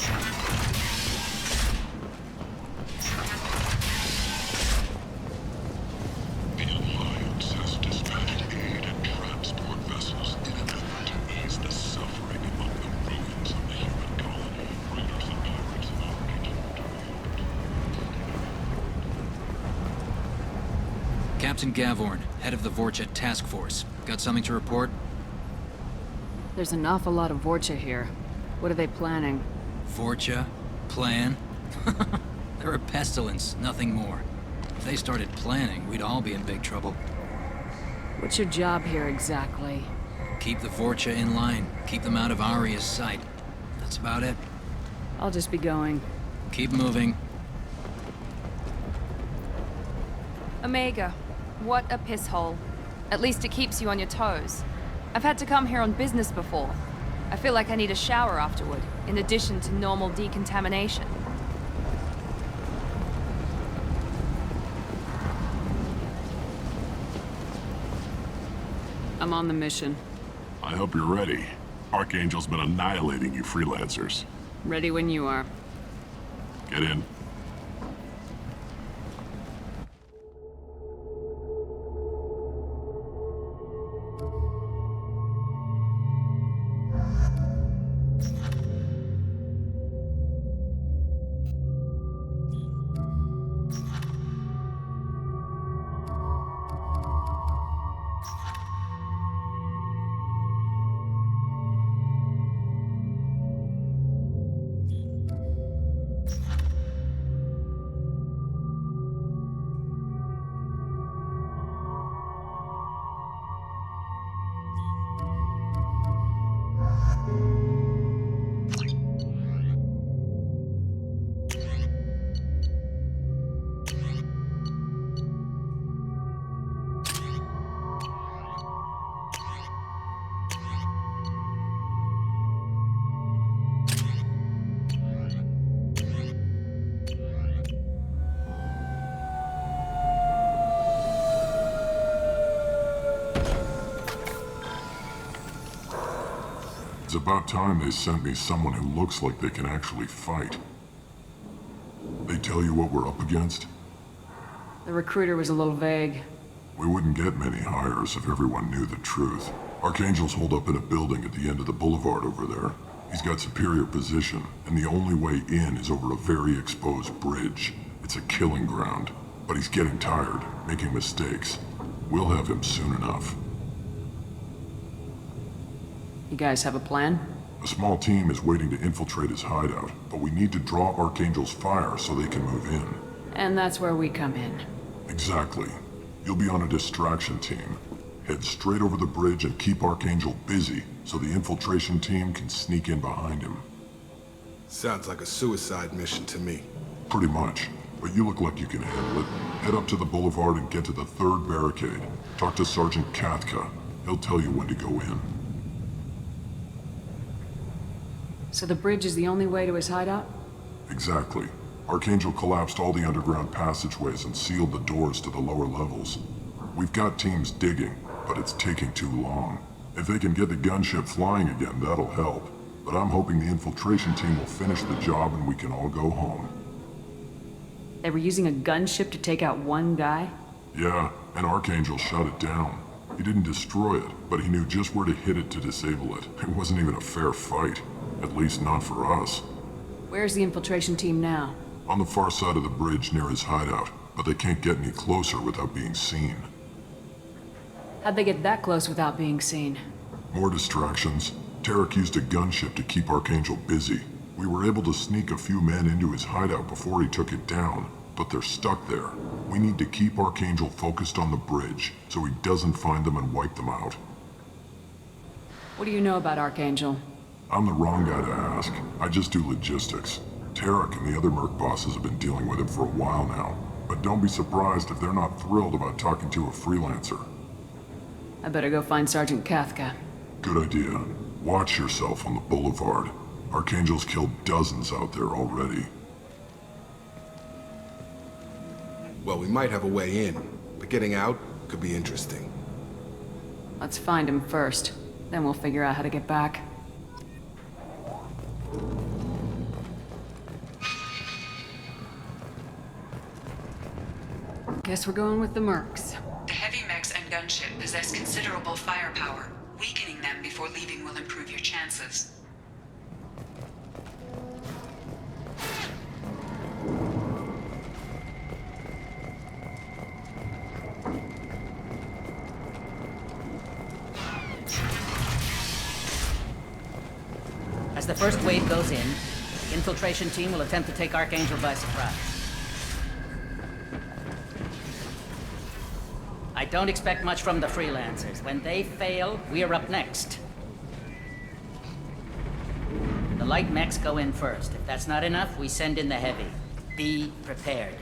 The Alliance has dispatched aid and transport vessels in an effort to ease the suffering among the ruins of the human colony. Raiders and pirates have already Captain Gavorn, head of the Vorcha Task Force. Got something to report? There's an awful lot of Vorcha here. What are they planning? Vorcha? Plan? They're a pestilence, nothing more. If they started planning, we'd all be in big trouble. What's your job here exactly? Keep the Vorcha in line. Keep them out of Aria's sight. That's about it. I'll just be going. Keep moving. Omega, what a piss hole. At least it keeps you on your toes. I've had to come here on business before. I feel like I need a shower afterward, in addition to normal decontamination. I'm on the mission. I hope you're ready. Archangel's been annihilating you freelancers. Ready when you are. Get in. It's about time they sent me someone who looks like they can actually fight. They tell you what we're up against? The recruiter was a little vague. We wouldn't get many hires if everyone knew the truth. Archangel's holed up in a building at the end of the boulevard over there. He's got superior position, and the only way in is over a very exposed bridge. It's a killing ground. But he's getting tired, making mistakes. We'll have him soon enough. You guys have a plan? A small team is waiting to infiltrate his hideout, but we need to draw Archangel's fire so they can move in. And that's where we come in. Exactly. You'll be on a distraction team. Head straight over the bridge and keep Archangel busy so the infiltration team can sneak in behind him. Sounds like a suicide mission to me. Pretty much. But you look like you can handle it. Head up to the boulevard and get to the third barricade. Talk to Sergeant Kathka. He'll tell you when to go in. So the bridge is the only way to his hideout? Exactly. Archangel collapsed all the underground passageways and sealed the doors to the lower levels. We've got teams digging, but it's taking too long. If they can get the gunship flying again, that'll help. But I'm hoping the infiltration team will finish the job and we can all go home. They were using a gunship to take out one guy? Yeah, and Archangel shut it down. He didn't destroy it, but he knew just where to hit it to disable it. It wasn't even a fair fight. At least not for us. Where's the infiltration team now? On the far side of the bridge near his hideout, but they can't get any closer without being seen. How'd they get that close without being seen? More distractions. Tarek used a gunship to keep Archangel busy. We were able to sneak a few men into his hideout before he took it down, but they're stuck there. We need to keep Archangel focused on the bridge, so he doesn't find them and wipe them out. What do you know about Archangel? I'm the wrong guy to ask. I just do logistics. Tarek and the other Merc bosses have been dealing with him for a while now, but don't be surprised if they're not thrilled about talking to a freelancer. I better go find Sergeant Kathka. Good idea. Watch yourself on the boulevard. Archangel's killed dozens out there already. Well, we might have a way in, but getting out could be interesting. Let's find him first. Then we'll figure out how to get back. Guess we're going with the Mercs. The heavy mechs and gunship possess considerable firepower. Weakening them before leaving will improve your chances. As the first wave goes in, the infiltration team will attempt to take Archangel by surprise. I don't expect much from the freelancers. When they fail, we are up next. The light mechs go in first. If that's not enough, we send in the heavy. Be prepared.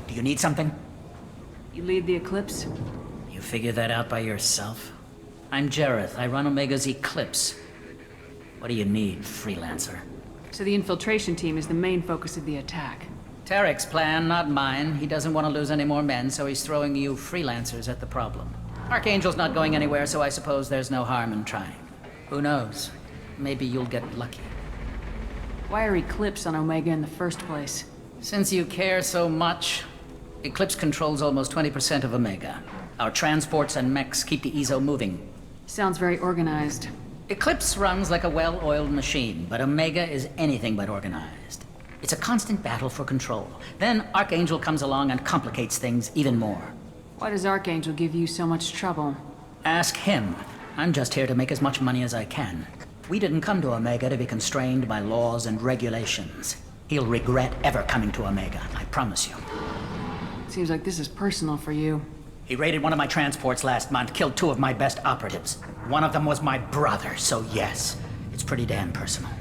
Do you need something? You lead the Eclipse? You figure that out by yourself? I'm Jareth. I run Omega's Eclipse. What do you need, freelancer? So the infiltration team is the main focus of the attack. Tarek's plan, not mine. He doesn't want to lose any more men, so he's throwing you freelancers at the problem. Archangel's not going anywhere, so I suppose there's no harm in trying. Who knows? Maybe you'll get lucky. Why are Eclipse on Omega in the first place? Since you care so much, Eclipse controls almost 20% of Omega. Our transports and mechs keep the EZO moving. Sounds very organized. Eclipse runs like a well-oiled machine, but Omega is anything but organized. It's a constant battle for control. Then Archangel comes along and complicates things even more. Why does Archangel give you so much trouble? Ask him. I'm just here to make as much money as I can. We didn't come to Omega to be constrained by laws and regulations. He'll regret ever coming to Omega, I promise you. Seems like this is personal for you. He raided one of my transports last month, killed 2 of my best operatives. One of them was my brother, so yes, it's pretty damn personal.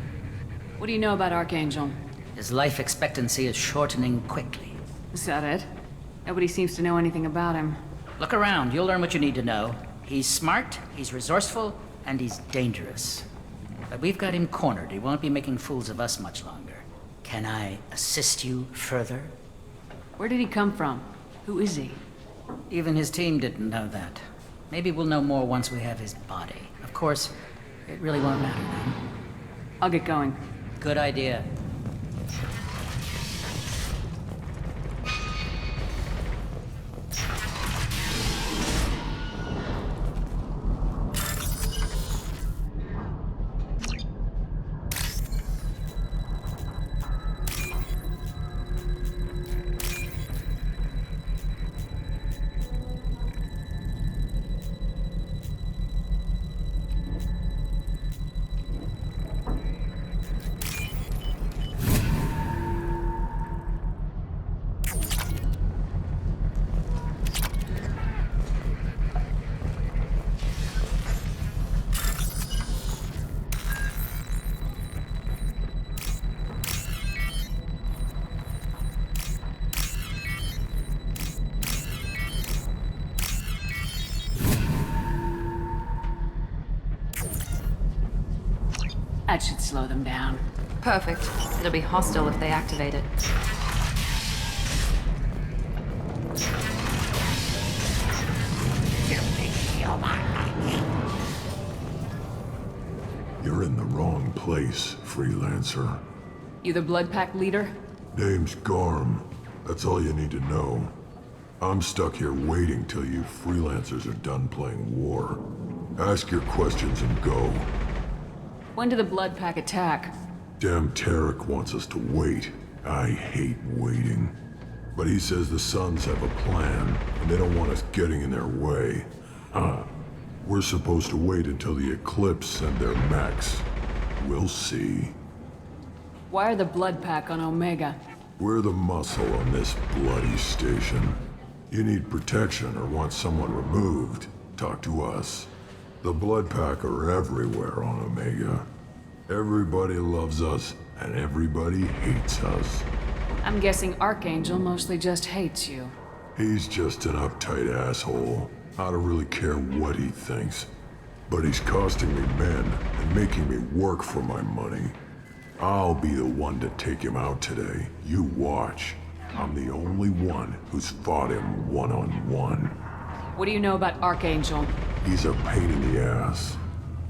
What do you know about Archangel? His life expectancy is shortening quickly. Is that it? Nobody seems to know anything about him. Look around, you'll learn what you need to know. He's smart, he's resourceful, and he's dangerous. But we've got him cornered. He won't be making fools of us much longer. Can I assist you further? Where did he come from? Who is he? Even his team didn't know that. Maybe we'll know more once we have his body. Of course, it really won't matter then. I'll get going. Good idea. That should slow them down. Perfect. It'll be hostile if they activate it. You're in the wrong place, freelancer. You the Blood Pack leader? Name's Garm. That's all you need to know. I'm stuck here waiting till you freelancers are done playing war. Ask your questions and go. When did the Blood Pack attack? Damn Tarek wants us to wait. I hate waiting. But he says the Suns have a plan, and they don't want us getting in their way. We're supposed to wait until the Eclipse send their mechs. We'll see. Why are the Blood Pack on Omega? We're the muscle on this bloody station. You need protection or want someone removed, talk to us. The Blood Pack are everywhere on Omega. Everybody loves us, and everybody hates us. I'm guessing Archangel mostly just hates you. He's just an uptight asshole. I don't really care what he thinks. But he's costing me men and making me work for my money. I'll be the one to take him out today. You watch. I'm the only one who's fought him one-on-one. What do you know about Archangel? He's a pain in the ass.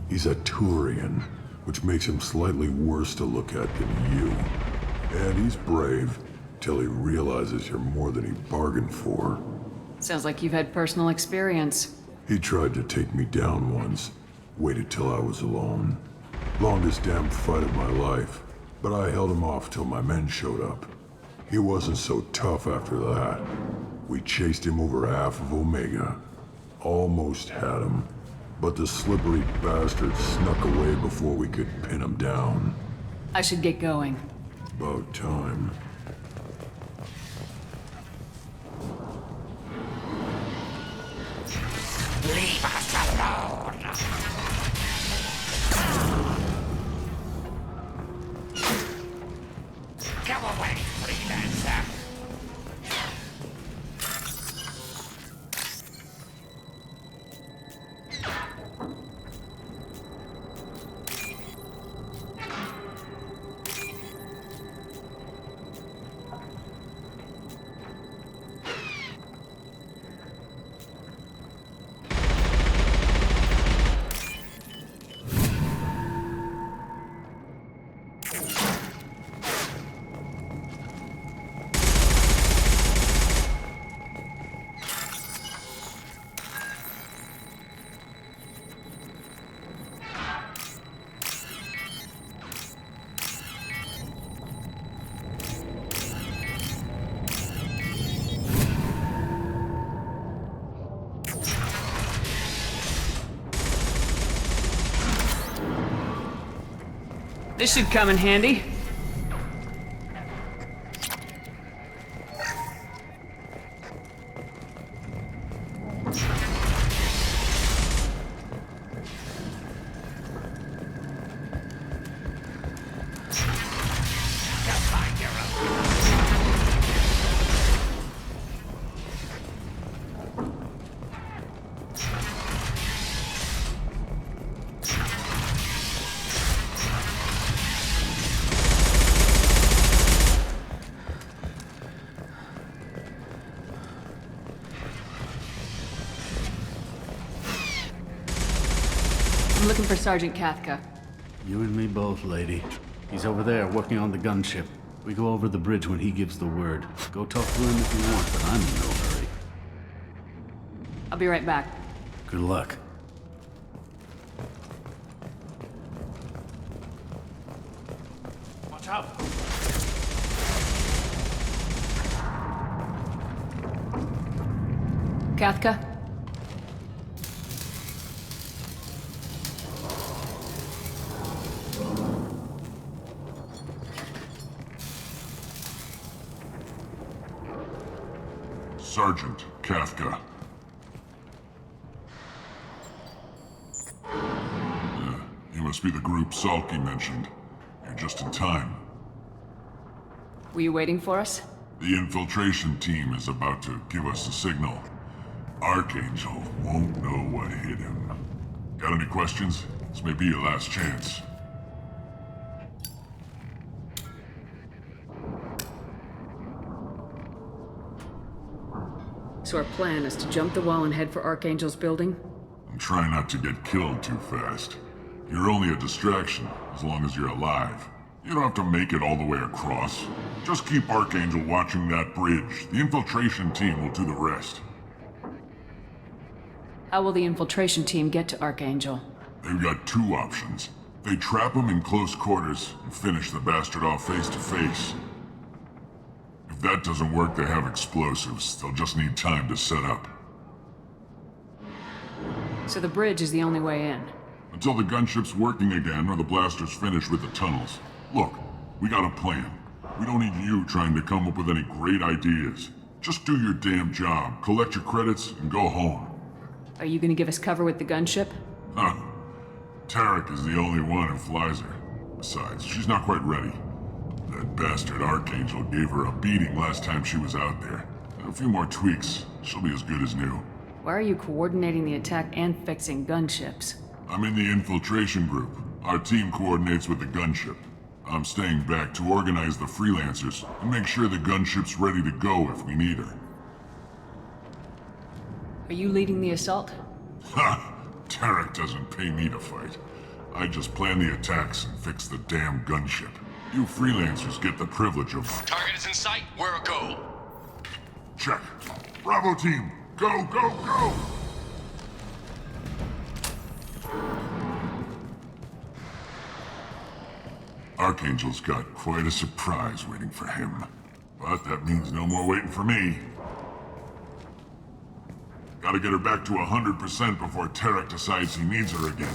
He's a Turian, which makes him slightly worse to look at than you. And he's brave, till he realizes you're more than he bargained for. Sounds like you've had personal experience. He tried to take me down once. Waited till I was alone. Longest damn fight of my life. But I held him off till my men showed up. He wasn't so tough after that. We chased him over half of Omega. Almost had him. But the slippery bastard snuck away before we could pin him down. I should get going. About time. Leave us alone! Go away, freelancer! This should come in handy. looking for Sergeant Kathka. You and me both, lady. He's over there working on the gunship. We go over the bridge when he gives the word. Go talk to him if you want, but I'm in no hurry. I'll be right back. Good luck. Watch out! Kathka? Sergeant Kathka. You must be the group Salky mentioned. You're just in time. Were you waiting for us? The infiltration team is about to give us a signal. Archangel won't know what hit him. Got any questions? This may be your last chance. So our plan is to jump the wall and head for Archangel's building? And try not to get killed too fast. You're only a distraction, as long as you're alive. You don't have to make it all the way across. Just keep Archangel watching that bridge. The infiltration team will do the rest. How will the infiltration team get to Archangel? They've got two options. They trap him in close quarters and finish the bastard off face to face. If that doesn't work, they have explosives. They'll just need time to set up. So the bridge is the only way in? Until the gunship's working again or the blasters finish with the tunnels. Look, we got a plan. We don't need you trying to come up with any great ideas. Just do your damn job, collect your credits, and go home. Are you gonna give us cover with the gunship? Huh. Tarek is the only one who flies her. Besides, she's not quite ready. That bastard Archangel gave her a beating last time she was out there. A few more tweaks, she'll be as good as new. Why are you coordinating the attack and fixing gunships? I'm in the infiltration group. Our team coordinates with the gunship. I'm staying back to organize the freelancers and make sure the gunship's ready to go if we need her. Are you leading the assault? Ha! Tarek doesn't pay me to fight. I just plan the attacks and fix the damn gunship. You freelancers get the privilege of... Target is in sight. We're a go. Check. Bravo team! Go, go, go! Archangel's got quite a surprise waiting for him. But that means no more waiting for me. Gotta get her back to 100% before Tarek decides he needs her again.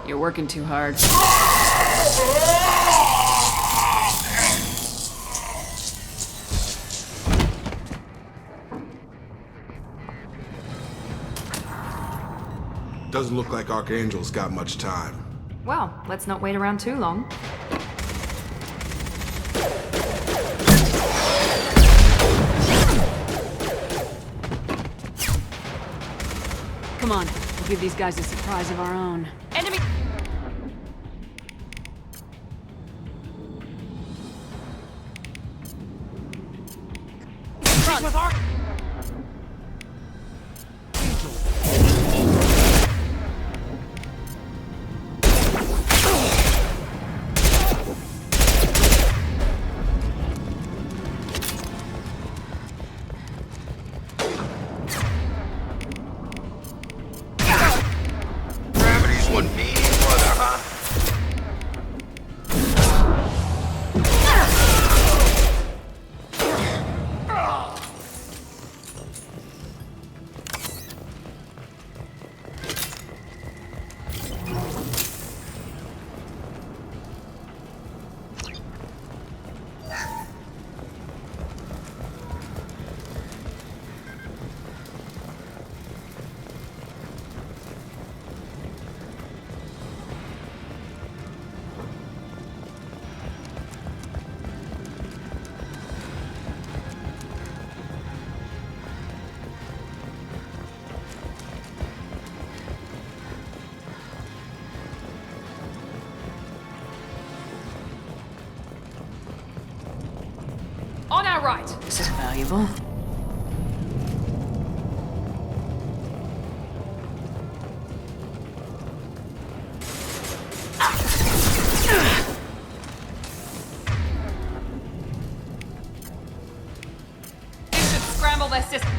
You're working too hard. Doesn't look like Archangel's got much time. Well, let's not wait around too long. Come on, we'll give these guys a surprise of our own. Enemy! Run! With our... Gravity's one mean brother, huh? evil. Scramble their system.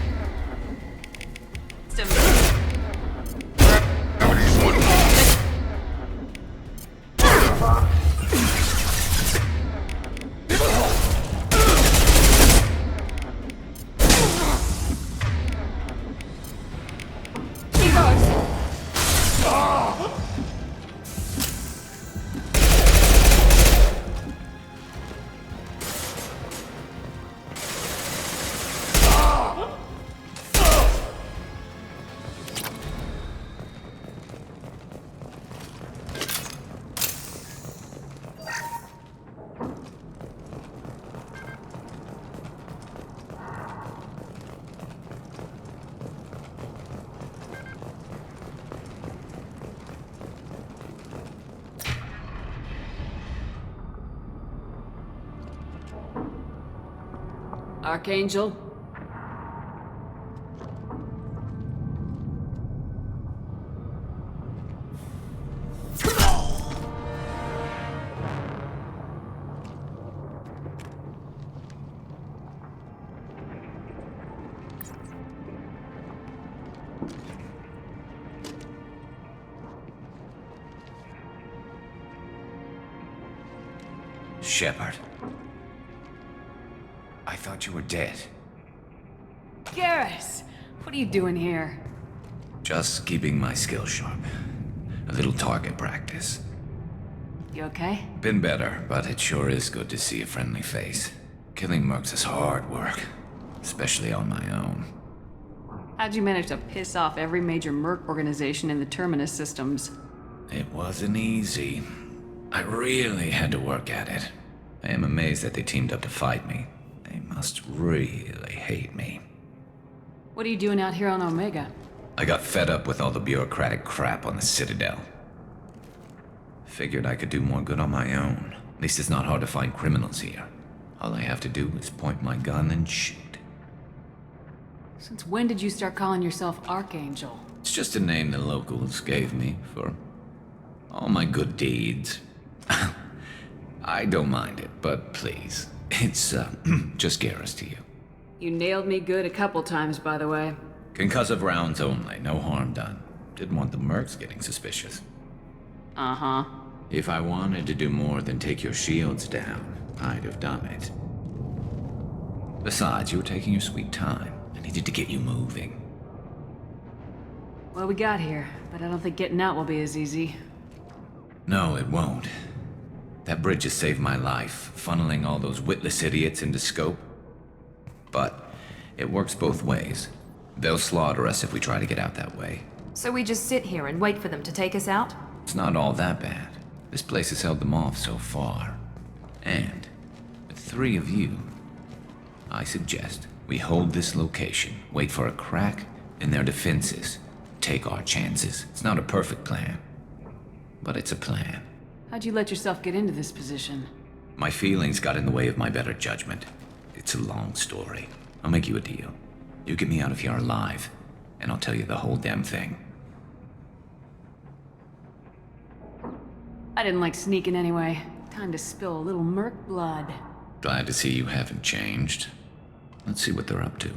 Archangel? Shepard. I thought you were dead. Garrus! What are you doing here? Just keeping my skills sharp. A little target practice. You okay? Been better, but it sure is good to see a friendly face. Killing mercs is hard work, especially on my own. How'd you manage to piss off every major merc organization in the Terminus systems? It wasn't easy. I really had to work at it. I am amazed that they teamed up to fight me. They must really hate me. What are you doing out here on Omega? I got fed up with all the bureaucratic crap on the Citadel. Figured I could do more good on my own. At least it's not hard to find criminals here. All I have to do is point my gun and shoot. Since when did you start calling yourself Archangel? It's just a name the locals gave me for all my good deeds. I don't mind it, but please, it's just Garrus to you. You nailed me good a couple times, by the way. Concussive rounds only, no harm done. Didn't want the mercs getting suspicious. Uh-huh. If I wanted to do more than take your shields down, I'd have done it. Besides, you were taking your sweet time. I needed to get you moving. Well, we got here, but I don't think getting out will be as easy. No, it won't. That bridge has saved my life, funneling all those witless idiots into scope. But it works both ways. They'll slaughter us if we try to get out that way. So we just sit here and wait for them to take us out? It's not all that bad. This place has held them off so far. And with 3 of you, I suggest we hold this location, wait for a crack in their defenses, take our chances. It's not a perfect plan, but it's a plan. How'd you let yourself get into this position? My feelings got in the way of my better judgment. It's a long story. I'll make you a deal. You get me out of here alive, and I'll tell you the whole damn thing. I didn't like sneaking anyway. Time to spill a little merc blood. Glad to see you haven't changed. Let's see what they're up to.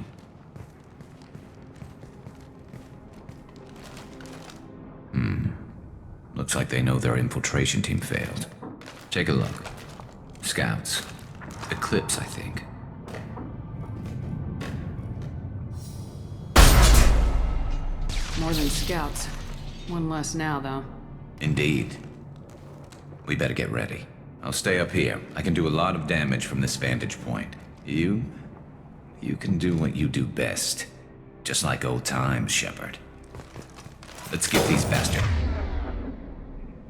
Looks like they know their infiltration team failed. Take a look. Scouts. Eclipse, I think. More than scouts. One less now, though. Indeed. We better get ready. I'll stay up here. I can do a lot of damage from this vantage point. You can do what you do best. Just like old times, Shepard. Let's get these bastards.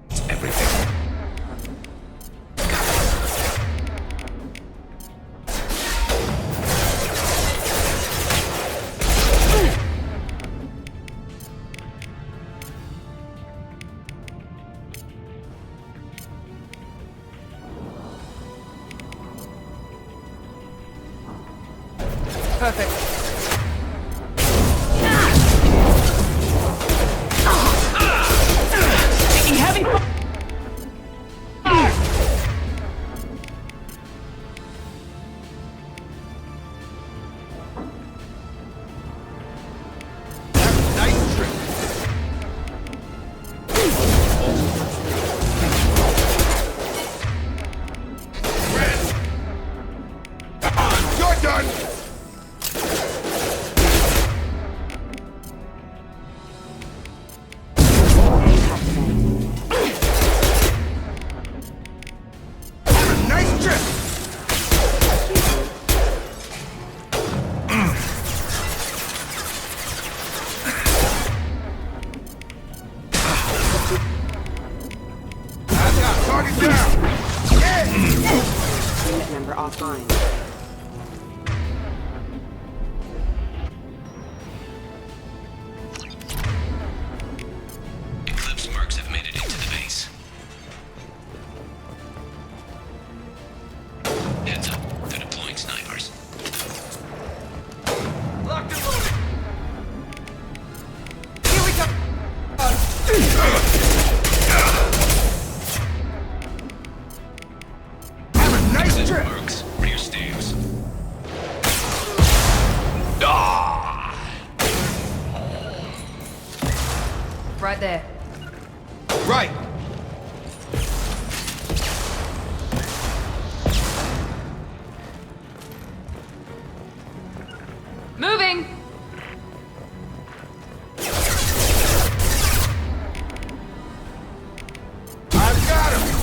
It's everything. Right there. Right! Moving! I've got him!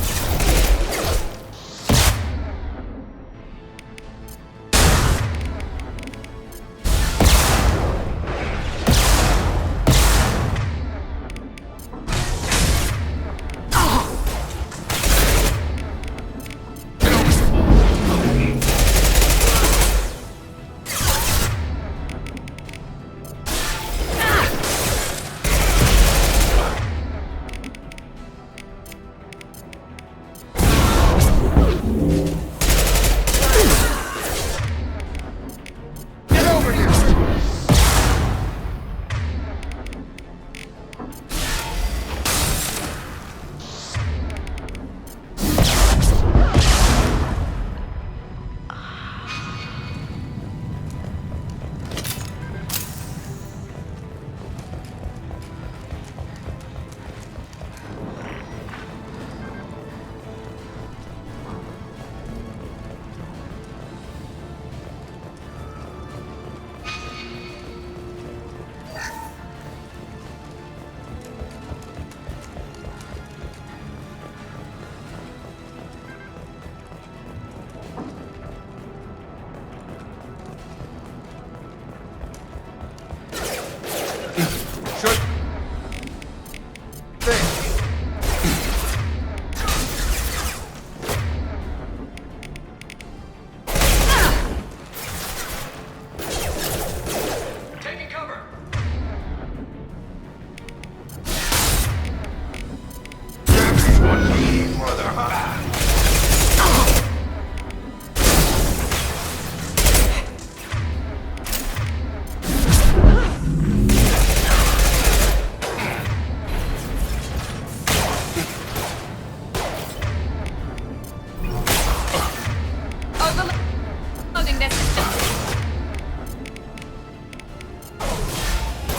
Overloading their system.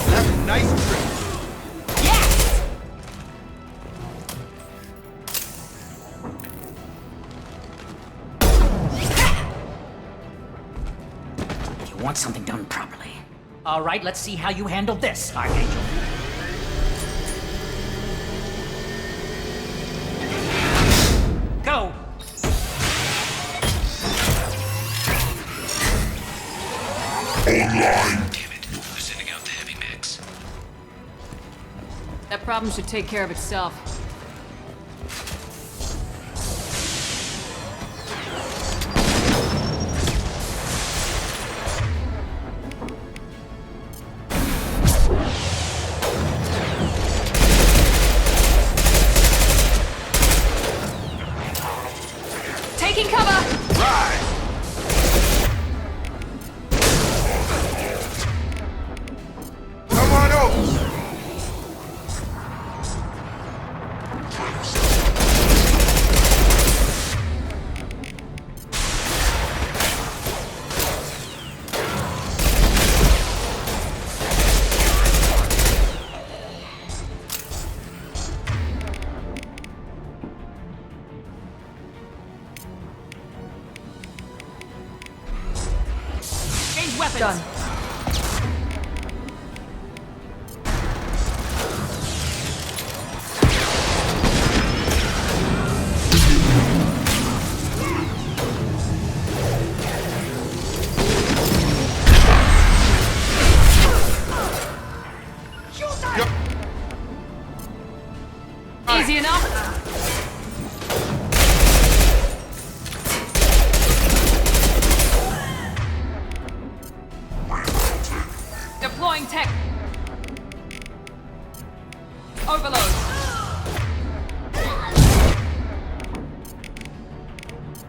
That's a nice trick. Yes! You want something done properly. All right, let's see how you handle this, Archangel. Go! Online. Who's sending out the heavy mix? That problem should take care of itself. Taking cover! Come on over! Change weapons! Done. Easy enough? Deploying tech. Overload.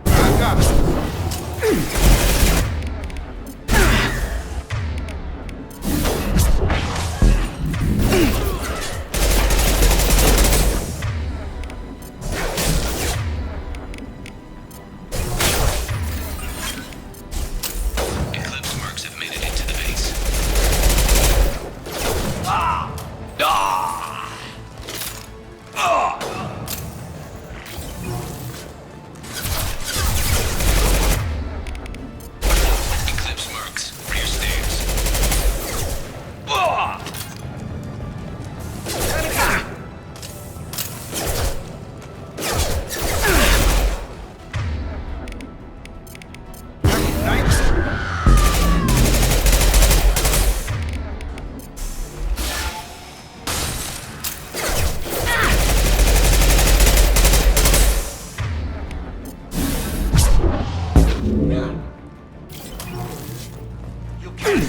I got it. Eclipse marks have made it into the base.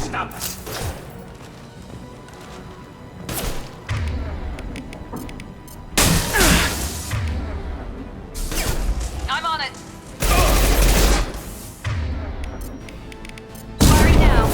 stop us. I'm on it. Firing now.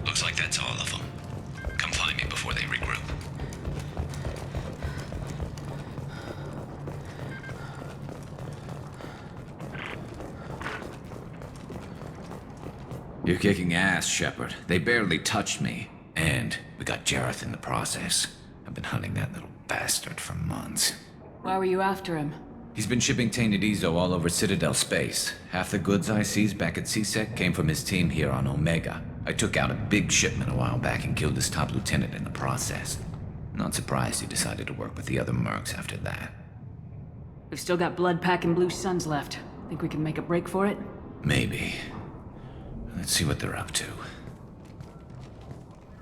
Looks like that's all of them. Come find me before they regroup. You're kicking ass, Shepard. They barely touched me. And we got Jareth in the process. I've been hunting that little bastard for months. Why were you after him? He's been shipping tainted Ezo all over Citadel space. Half the goods I seized back at CSEC came from his team here on Omega. I took out a big shipment a while back and killed his top lieutenant in the process. Not surprised he decided to work with the other mercs after that. We've still got Blood Pack and Blue Suns left. Think we can make a break for it? Maybe. Let's see what they're up to.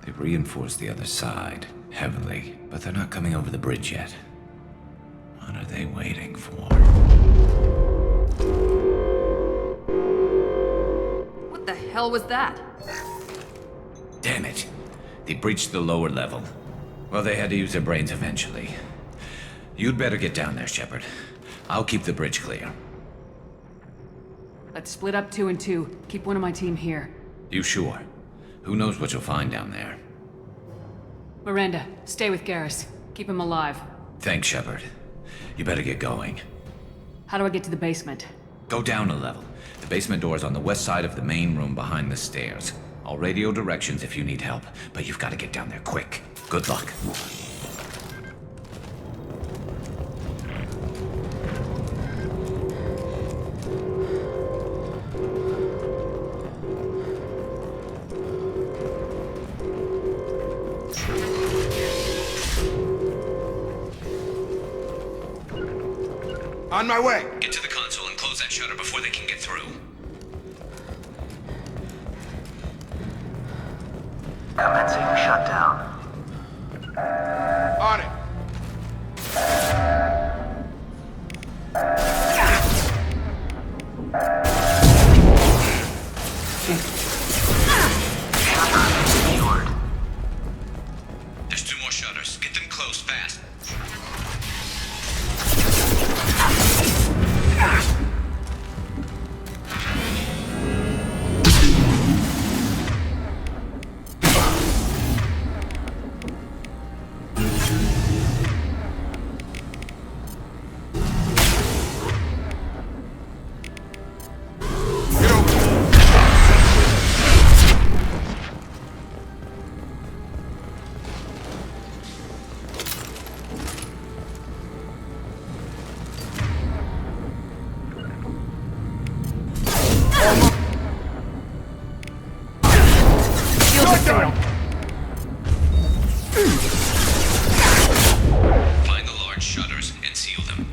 They've reinforced the other side, heavily, but they're not coming over the bridge yet. What are they waiting for? What the hell was that? Damn it. They breached the lower level. Well, they had to use their brains eventually. You'd better get down there, Shepard. I'll keep the bridge clear. Let's split up 2 and 2. Keep one of my team here. You sure? Who knows what you'll find down there? Miranda, stay with Garrus. Keep him alive. Thanks, Shepard. You better get going. How do I get to the basement? Go down a level. The basement door is on the west side of the main room behind the stairs. I'll radio directions if you need help, but you've got to get down there quick. Good luck. On my way! Get to the console and close that shutter before they can get through. Commencing shutdown. On it! There's 2 more shutters. Get them closed fast. Find the large shutters and seal them.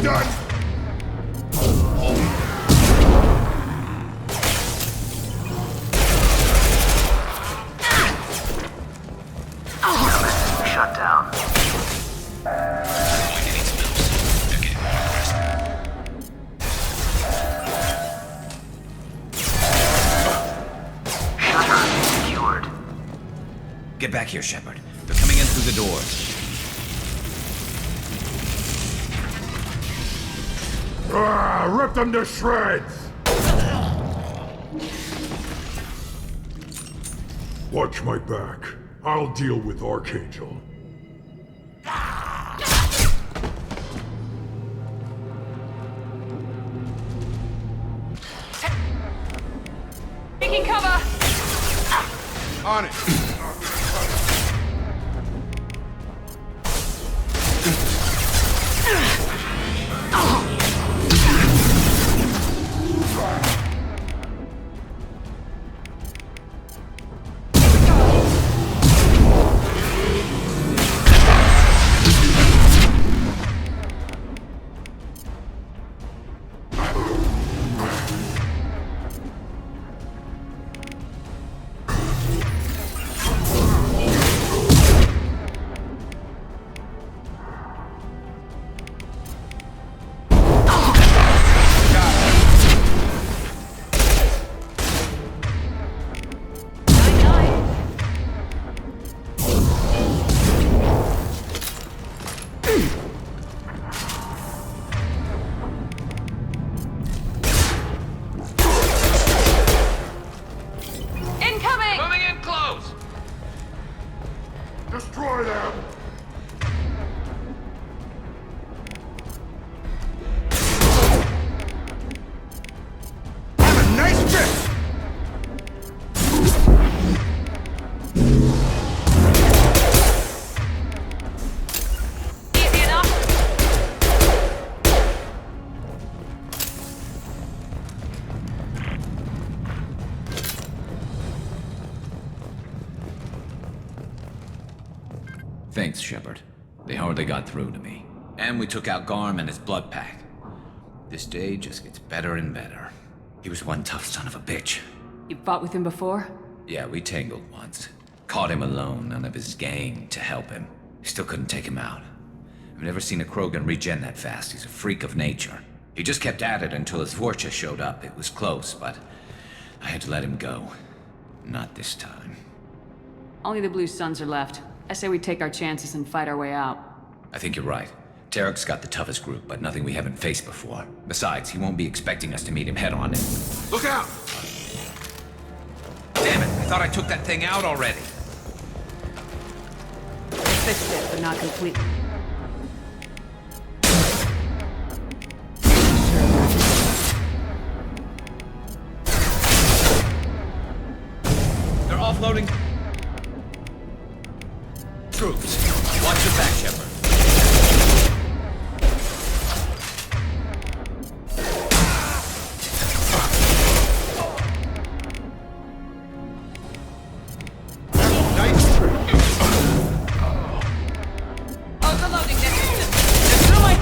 done? Shut down. Shutter secured. Get back here, Shepard. They're coming in through the doors. Rip them to shreds! Watch my back. I'll deal with Archangel. Taking cover! On it! Incoming! Moving in close! Destroy them! Have a nice trip! Easy enough. Thanks, Shepard. They hardly got through to me. And we took out Garm and his blood pack. This day just gets better and better. He was one tough son of a bitch. You fought with him before? Yeah, we tangled once. Caught him alone, none of his gang to help him. Still couldn't take him out. I've never seen a Krogan regen that fast. He's a freak of nature. He just kept at it until his Vorcha showed up. It was close, but I had to let him go. Not this time. Only the Blue Suns are left. I say we take our chances and fight our way out. I think you're right. Tarek's got the toughest group, but nothing we haven't faced before. Besides, he won't be expecting us to meet him head-on. Look out! Damn it, I thought I took that thing out already. Fixed it, but not completely. They're offloading troops. Watch your back, Shepard. Overloading their system. Destroy!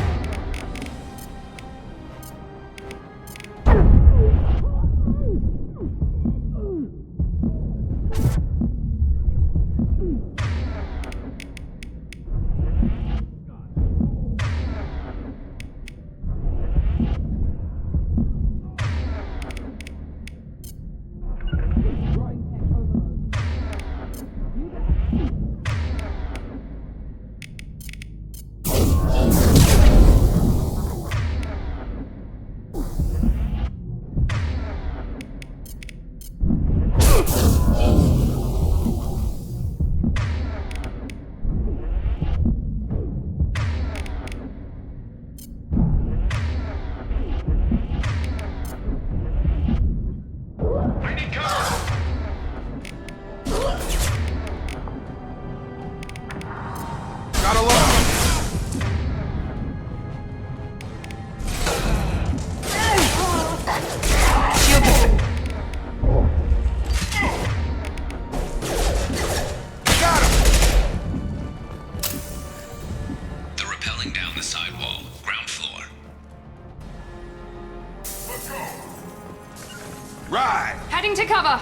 Heading to cover.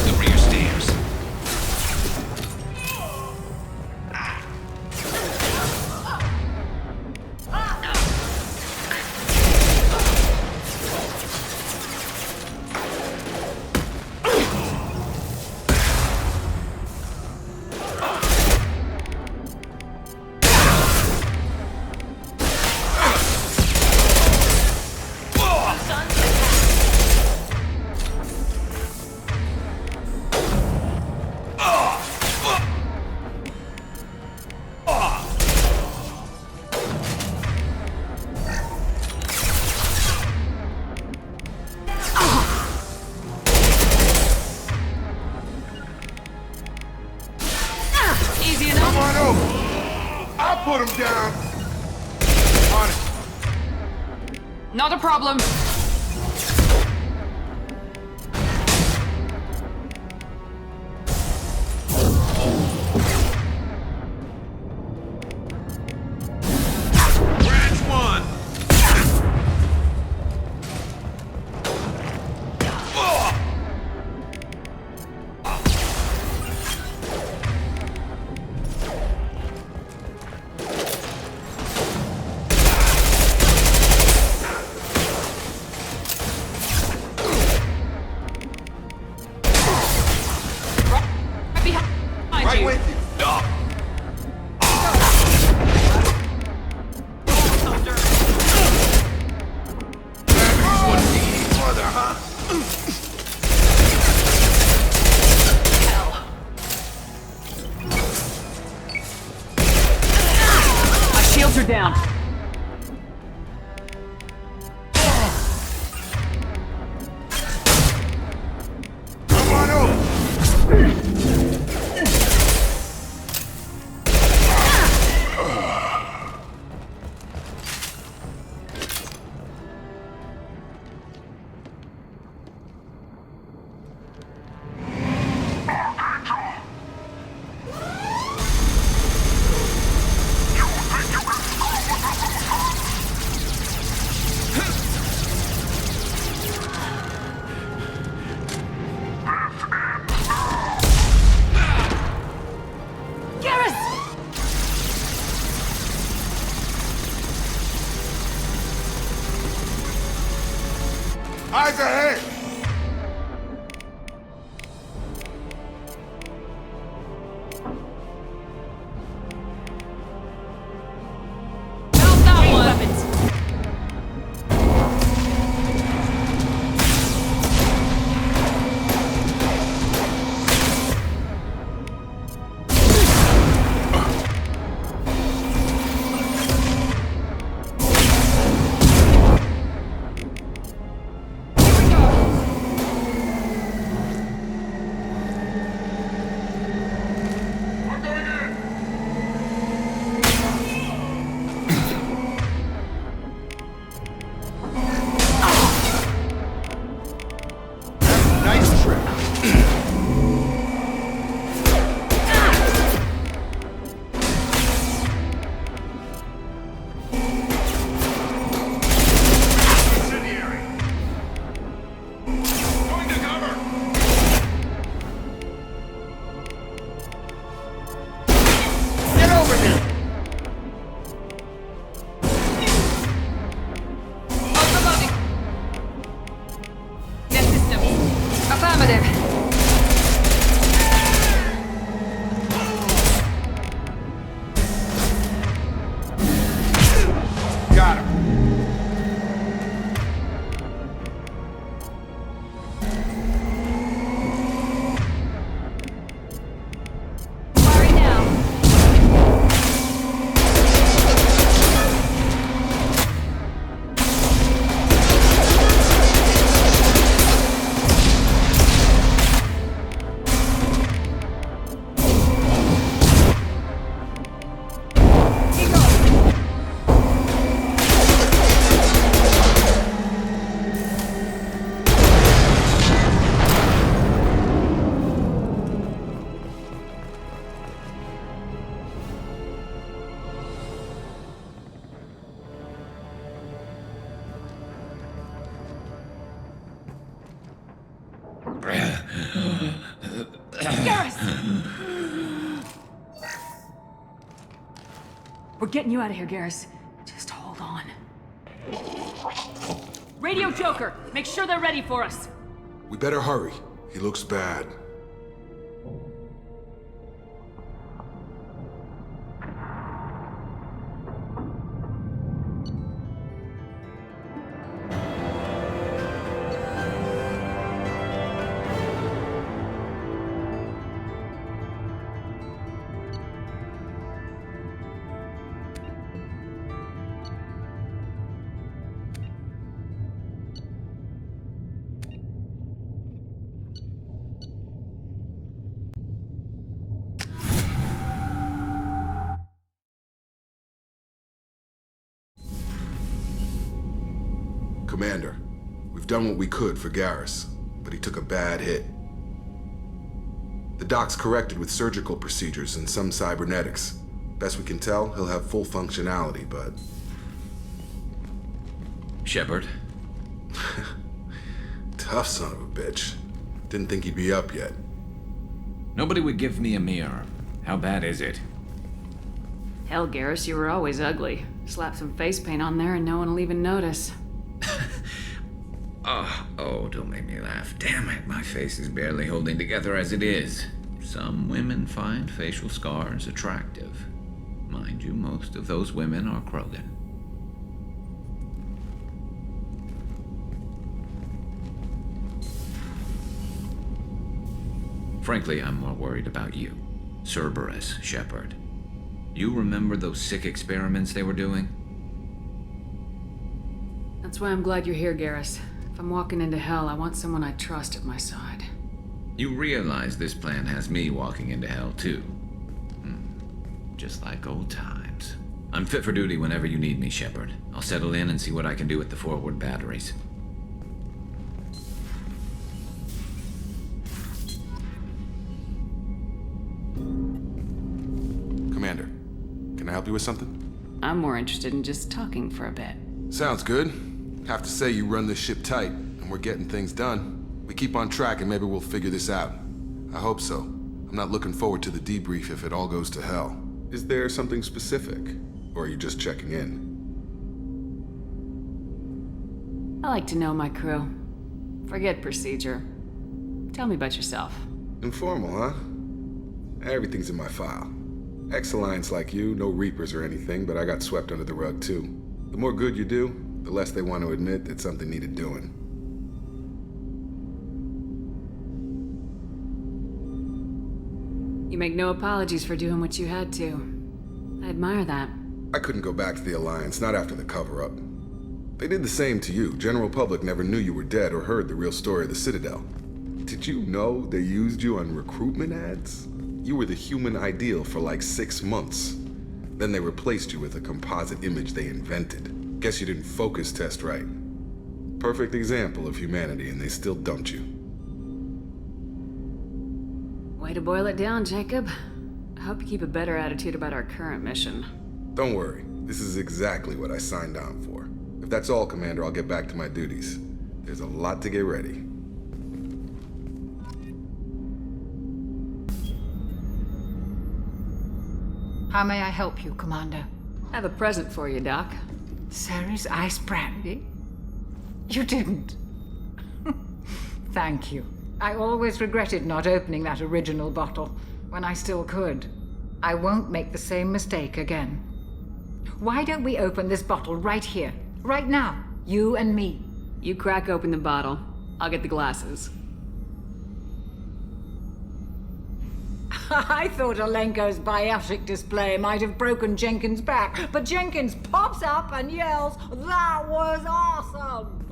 The rear stairs. Easy enough. Come on over. I'll put him down. On it. Not a problem. Branch one. Right behind Right you. with you. My shields are down. Come on over. Eyes ahead! Mount that one. Nice trick. Incendiary. Going to cover. Get over here. Overloading. Net system. Affirmative. Got him. Worry now. Garrus! We're getting you out of here, Garrus. Just hold on. Radio Joker! Make sure they're ready for us! We better hurry. He looks bad. Commander, we've done what we could for Garrus, but he took a bad hit. The doc's corrected with surgical procedures and some cybernetics. Best we can tell, he'll have full functionality, but... Shepard? Tough son of a bitch. Didn't think he'd be up yet. Nobody would give me a mirror. How bad is it? Hell, Garrus, you were always ugly. Slap some face paint on there and no one will even notice. Oh, don't make me laugh. Damn it, my face is barely holding together as it is. Some women find facial scars attractive. Mind you, most of those women are Krogan. Frankly, I'm more worried about you. Cerberus, Shepard. You remember those sick experiments they were doing? That's why I'm glad you're here, Garrus. If I'm walking into hell, I want someone I trust at my side. You realize this plan has me walking into hell, too. Just like old times. I'm fit for duty whenever you need me, Shepard. I'll settle in and see what I can do with the forward batteries. Commander, can I help you with something? I'm more interested in just talking for a bit. Sounds good. Have to say you run this ship tight, and we're getting things done. We keep on track and maybe we'll figure this out. I hope so. I'm not looking forward to the debrief if it all goes to hell. Is there something specific? Or are you just checking in? I like to know my crew. Forget procedure. Tell me about yourself. Informal, huh? Everything's in my file. Ex-Alliance like you, no Reapers or anything, but I got swept under the rug too. The more good you do, the less they want to admit that something needed doing. You make no apologies for doing what you had to. I admire that. I couldn't go back to the Alliance, not after the cover-up. They did the same to you. General public never knew you were dead or heard the real story of the Citadel. Did you know they used you on recruitment ads? You were the human ideal for like 6 months. Then they replaced you with a composite image they invented. Guess you didn't focus test right. Perfect example of humanity, and they still dumped you. Way to boil it down, Jacob. I hope you keep a better attitude about our current mission. Don't worry. This is exactly what I signed on for. If that's all, Commander, I'll get back to my duties. There's a lot to get ready. How may I help you, Commander? I have a present for you, Doc. Sarah's ice brandy? You didn't. Thank you. I always regretted not opening that original bottle when I still could. I won't make the same mistake again. Why don't we open this bottle right here, right now, you and me? You crack open the bottle. I'll get the glasses. I thought Alenko's biotic display might have broken Jenkins' back, but Jenkins pops up and yells, "That was awesome!"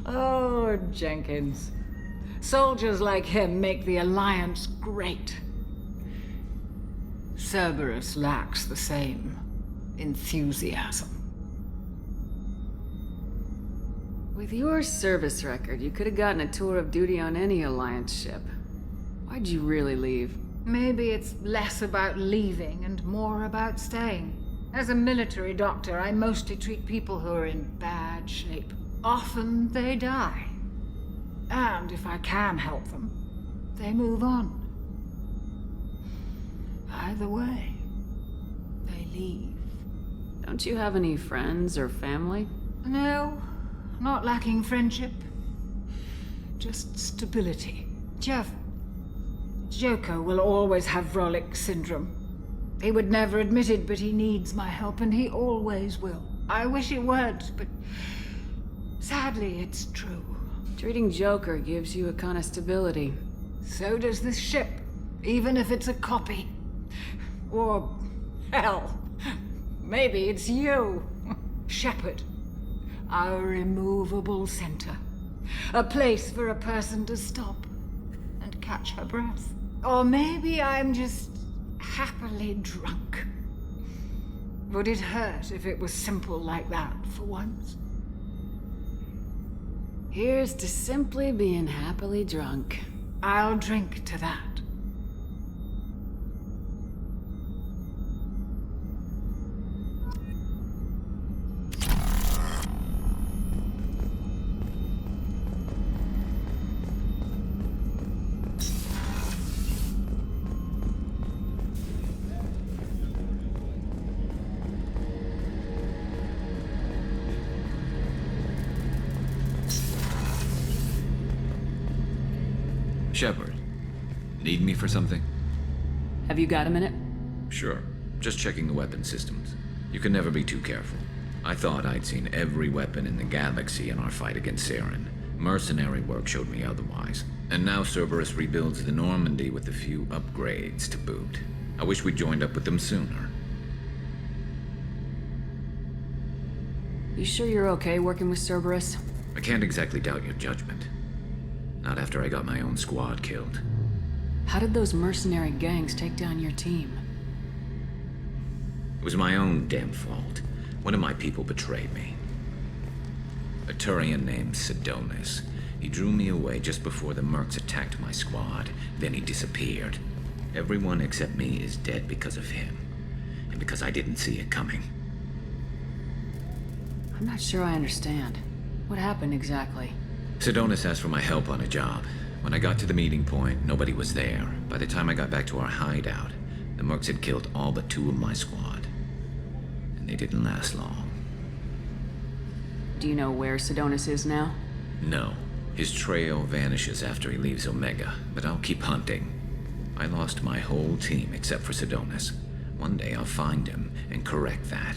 Oh, Jenkins. Soldiers like him make the Alliance great. Cerberus lacks the same enthusiasm. With your service record, you could have gotten a tour of duty on any Alliance ship. Why'd you really leave? Maybe it's less about leaving and more about staying. As a military doctor, I mostly treat people who are in bad shape. Often they die. And if I can help them, they move on. Either way, they leave. Don't you have any friends or family? No, not lacking friendship. Just stability. Jeff, Joko will always have Vrolik syndrome. He would never admit it, but he needs my help, and he always will. I wish he weren't, but sadly, it's true. Treating Joker gives you a kind of stability. So does this ship, even if it's a copy. Or, hell, maybe it's you, Shepard. Our immovable center. A place for a person to stop and catch her breath. Or maybe I'm just happily drunk. Would it hurt if it was simple like that for once? Here's to simply being happily drunk. I'll drink to that. Shepard, need me for something? Have you got a minute? Sure. Just checking the weapon systems. You can never be too careful. I thought I'd seen every weapon in the galaxy in our fight against Saren. Mercenary work showed me otherwise. And now Cerberus rebuilds the Normandy with a few upgrades to boot. I wish we'd joined up with them sooner. You sure you're okay working with Cerberus? I can't exactly doubt your judgment. Not after I got my own squad killed. How did those mercenary gangs take down your team? It was my own damn fault. One of my people betrayed me. A Turian named Sidonis. He drew me away just before the Mercs attacked my squad. Then he disappeared. Everyone except me is dead because of him. And because I didn't see it coming. I'm not sure I understand. What happened exactly? Sidonis asked for my help on a job. When I got to the meeting point, nobody was there. By the time I got back to our hideout, the Mercs had killed all but 2 of my squad. And they didn't last long. Do you know where Sidonis is now? No. His trail vanishes after he leaves Omega, but I'll keep hunting. I lost my whole team except for Sidonis. One day I'll find him and correct that.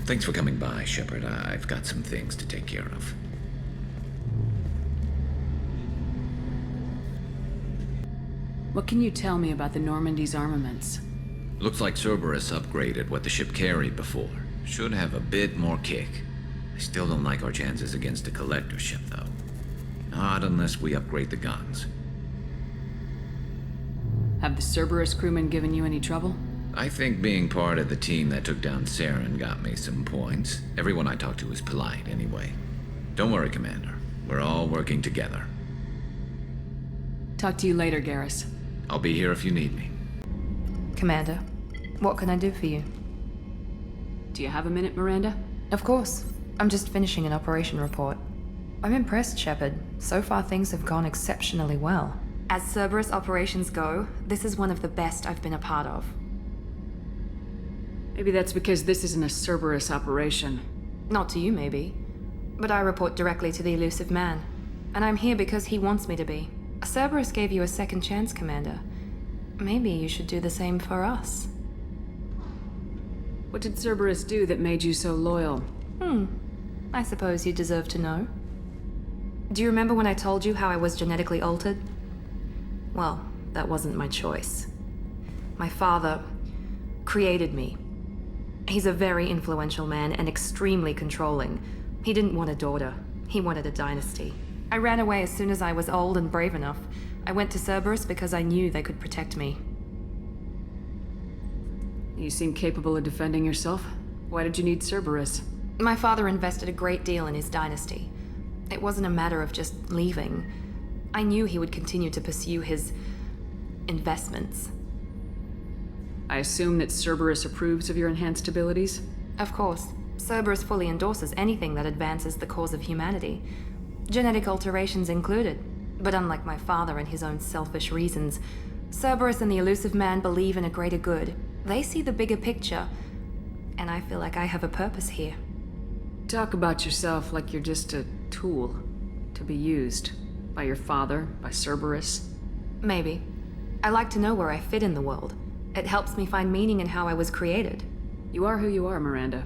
Thanks for coming by, Shepard. I've got some things to take care of. What can you tell me about the Normandy's armaments? Looks like Cerberus upgraded what the ship carried before. Should have a bit more kick. I still don't like our chances against a collector ship, though. Not unless we upgrade the guns. Have the Cerberus crewmen given you any trouble? I think being part of the team that took down Saren got me some points. Everyone I talked to was polite, anyway. Don't worry, Commander. We're all working together. Talk to you later, Garrus. I'll be here if you need me. Commander, what can I do for you? Do you have a minute, Miranda? Of course. I'm just finishing an operation report. I'm impressed, Shepard. So far things have gone exceptionally well. As Cerberus operations go, this is one of the best I've been a part of. Maybe that's because this isn't a Cerberus operation. Not to you, maybe. But I report directly to the Elusive Man. And I'm here because he wants me to be. Cerberus gave you a second chance, Commander. Maybe you should do the same for us. What did Cerberus do that made you so loyal? I suppose you deserve to know. Do you remember when I told you how I was genetically altered? Well, that wasn't my choice. My father created me. He's a very influential man and extremely controlling. He didn't want a daughter. He wanted a dynasty. I ran away as soon as I was old and brave enough. I went to Cerberus because I knew they could protect me. You seem capable of defending yourself. Why did you need Cerberus? My father invested a great deal in his dynasty. It wasn't a matter of just leaving. I knew he would continue to pursue his investments. I assume that Cerberus approves of your enhanced abilities? Of course. Cerberus fully endorses anything that advances the cause of humanity. genetic alterations included. But unlike my father and his own selfish reasons, Cerberus and the Elusive Man believe in a greater good. They see the bigger picture, and I feel like I have a purpose here. Talk about yourself like you're just a tool to be used by your father, by Cerberus. Maybe. I like to know where I fit in the world. It helps me find meaning in how I was created. You are who you are, Miranda.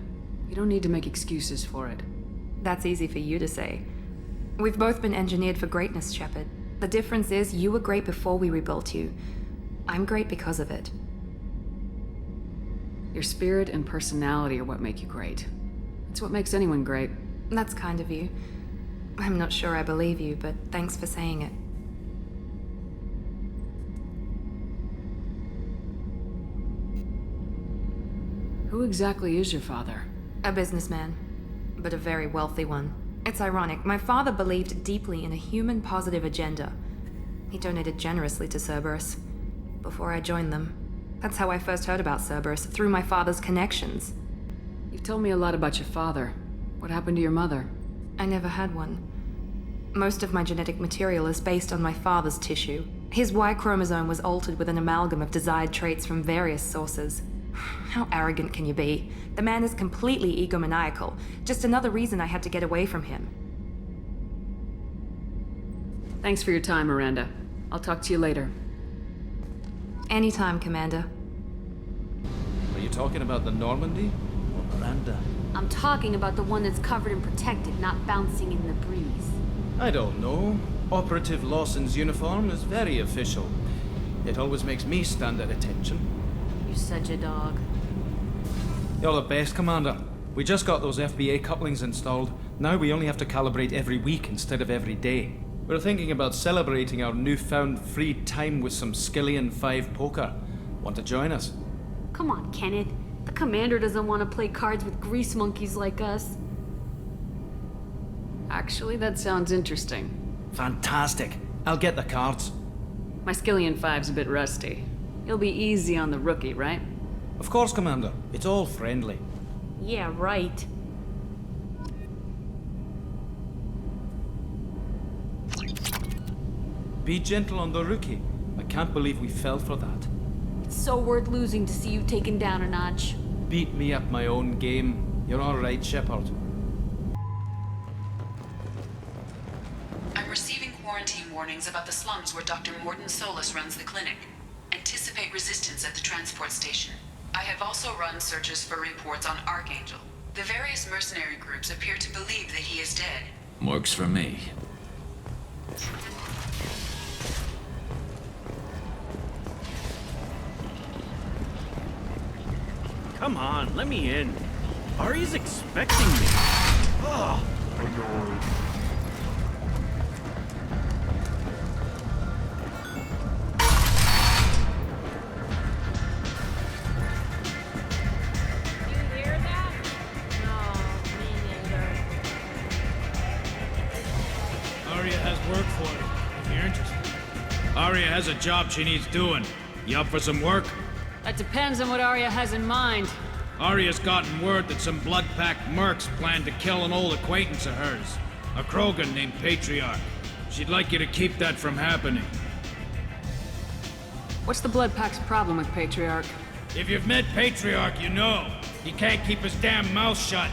You don't need to make excuses for it. That's easy for you to say. We've both been engineered for greatness, Shepard. The difference is you were great before we rebuilt you. I'm great because of it. Your spirit and personality are what make you great. It's what makes anyone great. That's kind of you. I'm not sure I believe you, but thanks for saying it. Who exactly is your father? A businessman, but a very wealthy one. It's ironic, my father believed deeply in a human-positive agenda. He donated generously to Cerberus before I joined them. That's how I first heard about Cerberus, through my father's connections. You've told me a lot about your father. What happened to your mother? I never had one. Most of my genetic material is based on my father's tissue. His Y chromosome was altered with an amalgam of desired traits from various sources. How arrogant can you be? The man is completely egomaniacal. Just another reason I had to get away from him. Thanks for your time, Miranda. I'll talk to you later. Anytime, Commander. Are you talking about the Normandy or Miranda? I'm talking about the one that's covered and protected, not bouncing in the breeze. I don't know. Operative Lawson's uniform is very official. It always makes me stand at attention. You're such a dog. You're the best, Commander. We just got those FBA couplings installed. Now we only have to calibrate every week instead of every day. We're thinking about celebrating our newfound free time with some Skillian 5 poker. Want to join us? Come on, Kenneth. The commander doesn't want to play cards with grease monkeys like us. Actually, that sounds interesting. Fantastic. I'll get the cards. My Skillian 5's a bit rusty. You'll be easy on the rookie, right? Of course, Commander. It's all friendly. Yeah, right. Be gentle on the rookie. I can't believe we fell for that. It's so worth losing to see you taken down a notch. Beat me at my own game. You're all right, Shepard. I'm receiving quarantine warnings about the slums where Dr. Mordin Solus runs the clinic. Anticipate resistance at the transport station. I have also run searches for reports on Archangel. The various mercenary groups appear to believe that he is dead. Works for me. Come on, let me in. Ari's expecting me. Ugh. Annoyed. Aria has work for you, if you're interested. Aria has a job she needs doing. You up for some work? That depends on what Arya has in mind. Aria's gotten word that some blood-packed mercs plan to kill an old acquaintance of hers, a Krogan named Patriarch. She'd like you to keep that from happening. What's the Blood Pack's problem with Patriarch? If you've met Patriarch, you know. He can't keep his damn mouth shut.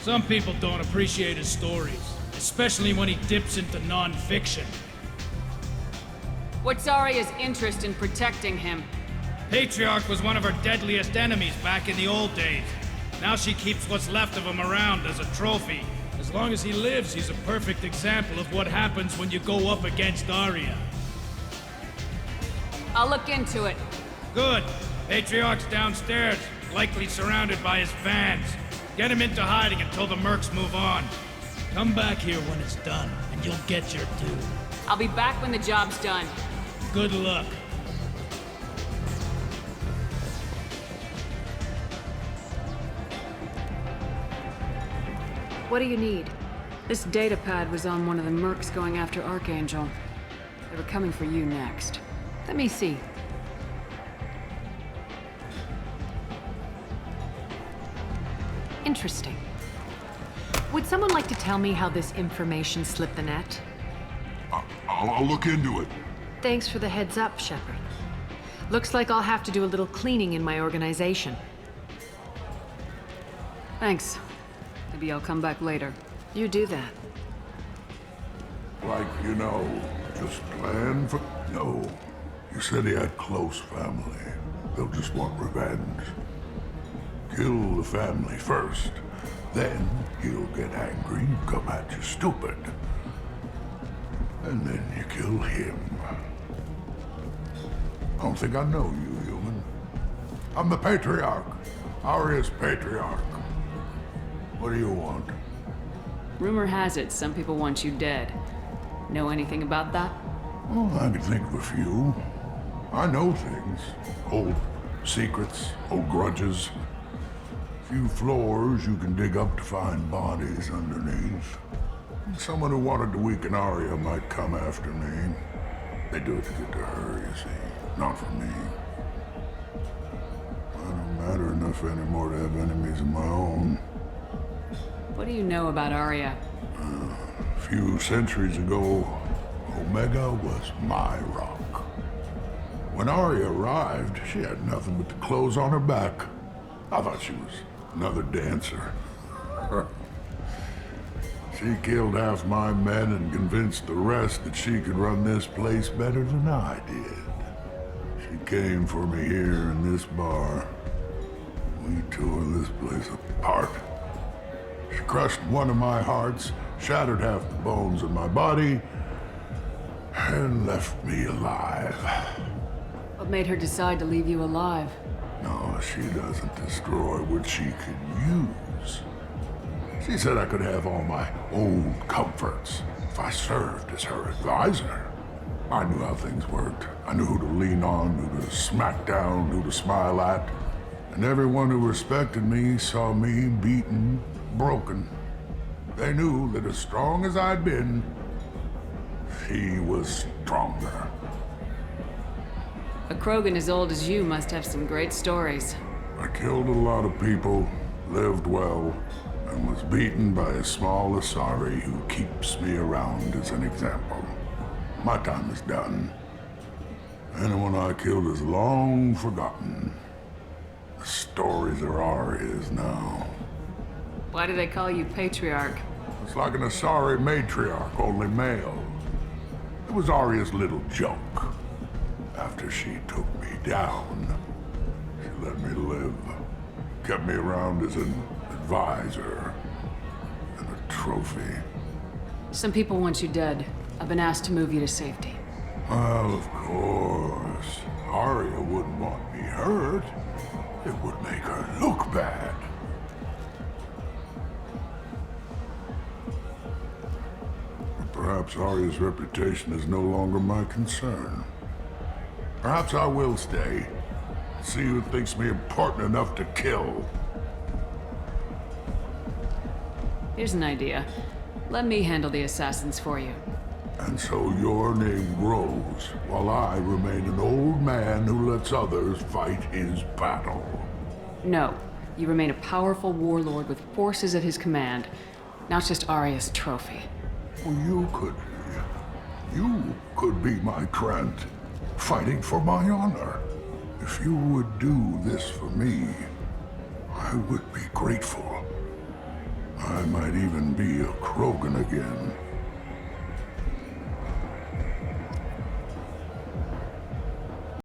Some people don't appreciate his stories, especially when he dips into non-fiction. What's Arya's interest in protecting him? Patriarch was one of her deadliest enemies back in the old days. Now she keeps what's left of him around as a trophy. As long as he lives, he's a perfect example of what happens when you go up against Arya. I'll look into it. Good. Patriarch's downstairs, likely surrounded by his fans. Get him into hiding until the mercs move on. Come back here when it's done, and you'll get your due. I'll be back when the job's done. Good luck. What do you need? This datapad was on one of the mercs going after Archangel. They were coming for you next. Let me see. Interesting. Would someone like to tell me how this information slipped the net? I'll look into it. Thanks for the heads up, Shepard. Looks like I'll have to do a little cleaning in my organization. Thanks. Maybe I'll come back later. You do that. Like, you know, just plan for... No. You said he had close family. They'll just want revenge. Kill the family first. Then he'll get angry and come at you stupid. And then you kill him. I don't think I know you, human. I'm the Patriarch. Aria's Patriarch. What do you want? Rumor has it some people want you dead. Know anything about that? Well, I can think of a few. I know things. Old secrets, old grudges. Few floors you can dig up to find bodies underneath. Someone who wanted to weaken Aria might come after me. They do it to get to her, you see. Not for me. I don't matter enough anymore to have enemies of my own. What do you know about Aria? A few centuries ago, Omega was my rock. When Aria arrived, she had nothing but the clothes on her back. I thought she was another dancer. She killed half my men and convinced the rest that she could run this place better than I did. She came for me here in this bar. We tore this place apart. She crushed one of my hearts, shattered half the bones in my body, and left me alive. What made her decide to leave you alive? No, she doesn't destroy what she could use. She said I could have all my own comforts if I served as her advisor. I knew how things worked. I knew who to lean on, who to smack down, who to smile at. And everyone who respected me saw me beaten, broken. They knew that as strong as I'd been, she was stronger. A Krogan as old as you must have some great stories. I killed a lot of people, lived well, and was beaten by a small Asari who keeps me around as an example. My time is done. Anyone I killed is long forgotten. The stories are Aria's now. Why do they call you Patriarch? It's like an Asari matriarch, only male. It was Aria's little joke. After she took me down, she let me live. Kept me around as an advisor and a trophy. Some people want you dead. I've been asked to move you to safety. Well, of course. Aria wouldn't want me hurt. It would make her look bad. But perhaps Aria's reputation is no longer my concern. Perhaps I will stay. See who thinks me important enough to kill. Here's an idea. Let me handle the assassins for you. And so your name grows, while I remain an old man who lets others fight his battle. No. You remain a powerful warlord with forces at his command. Now it's just Aria's trophy. Well, you could be. You could be my Trent, fighting for my honor. If you would do this for me, I would be grateful. I might even be a Krogan again.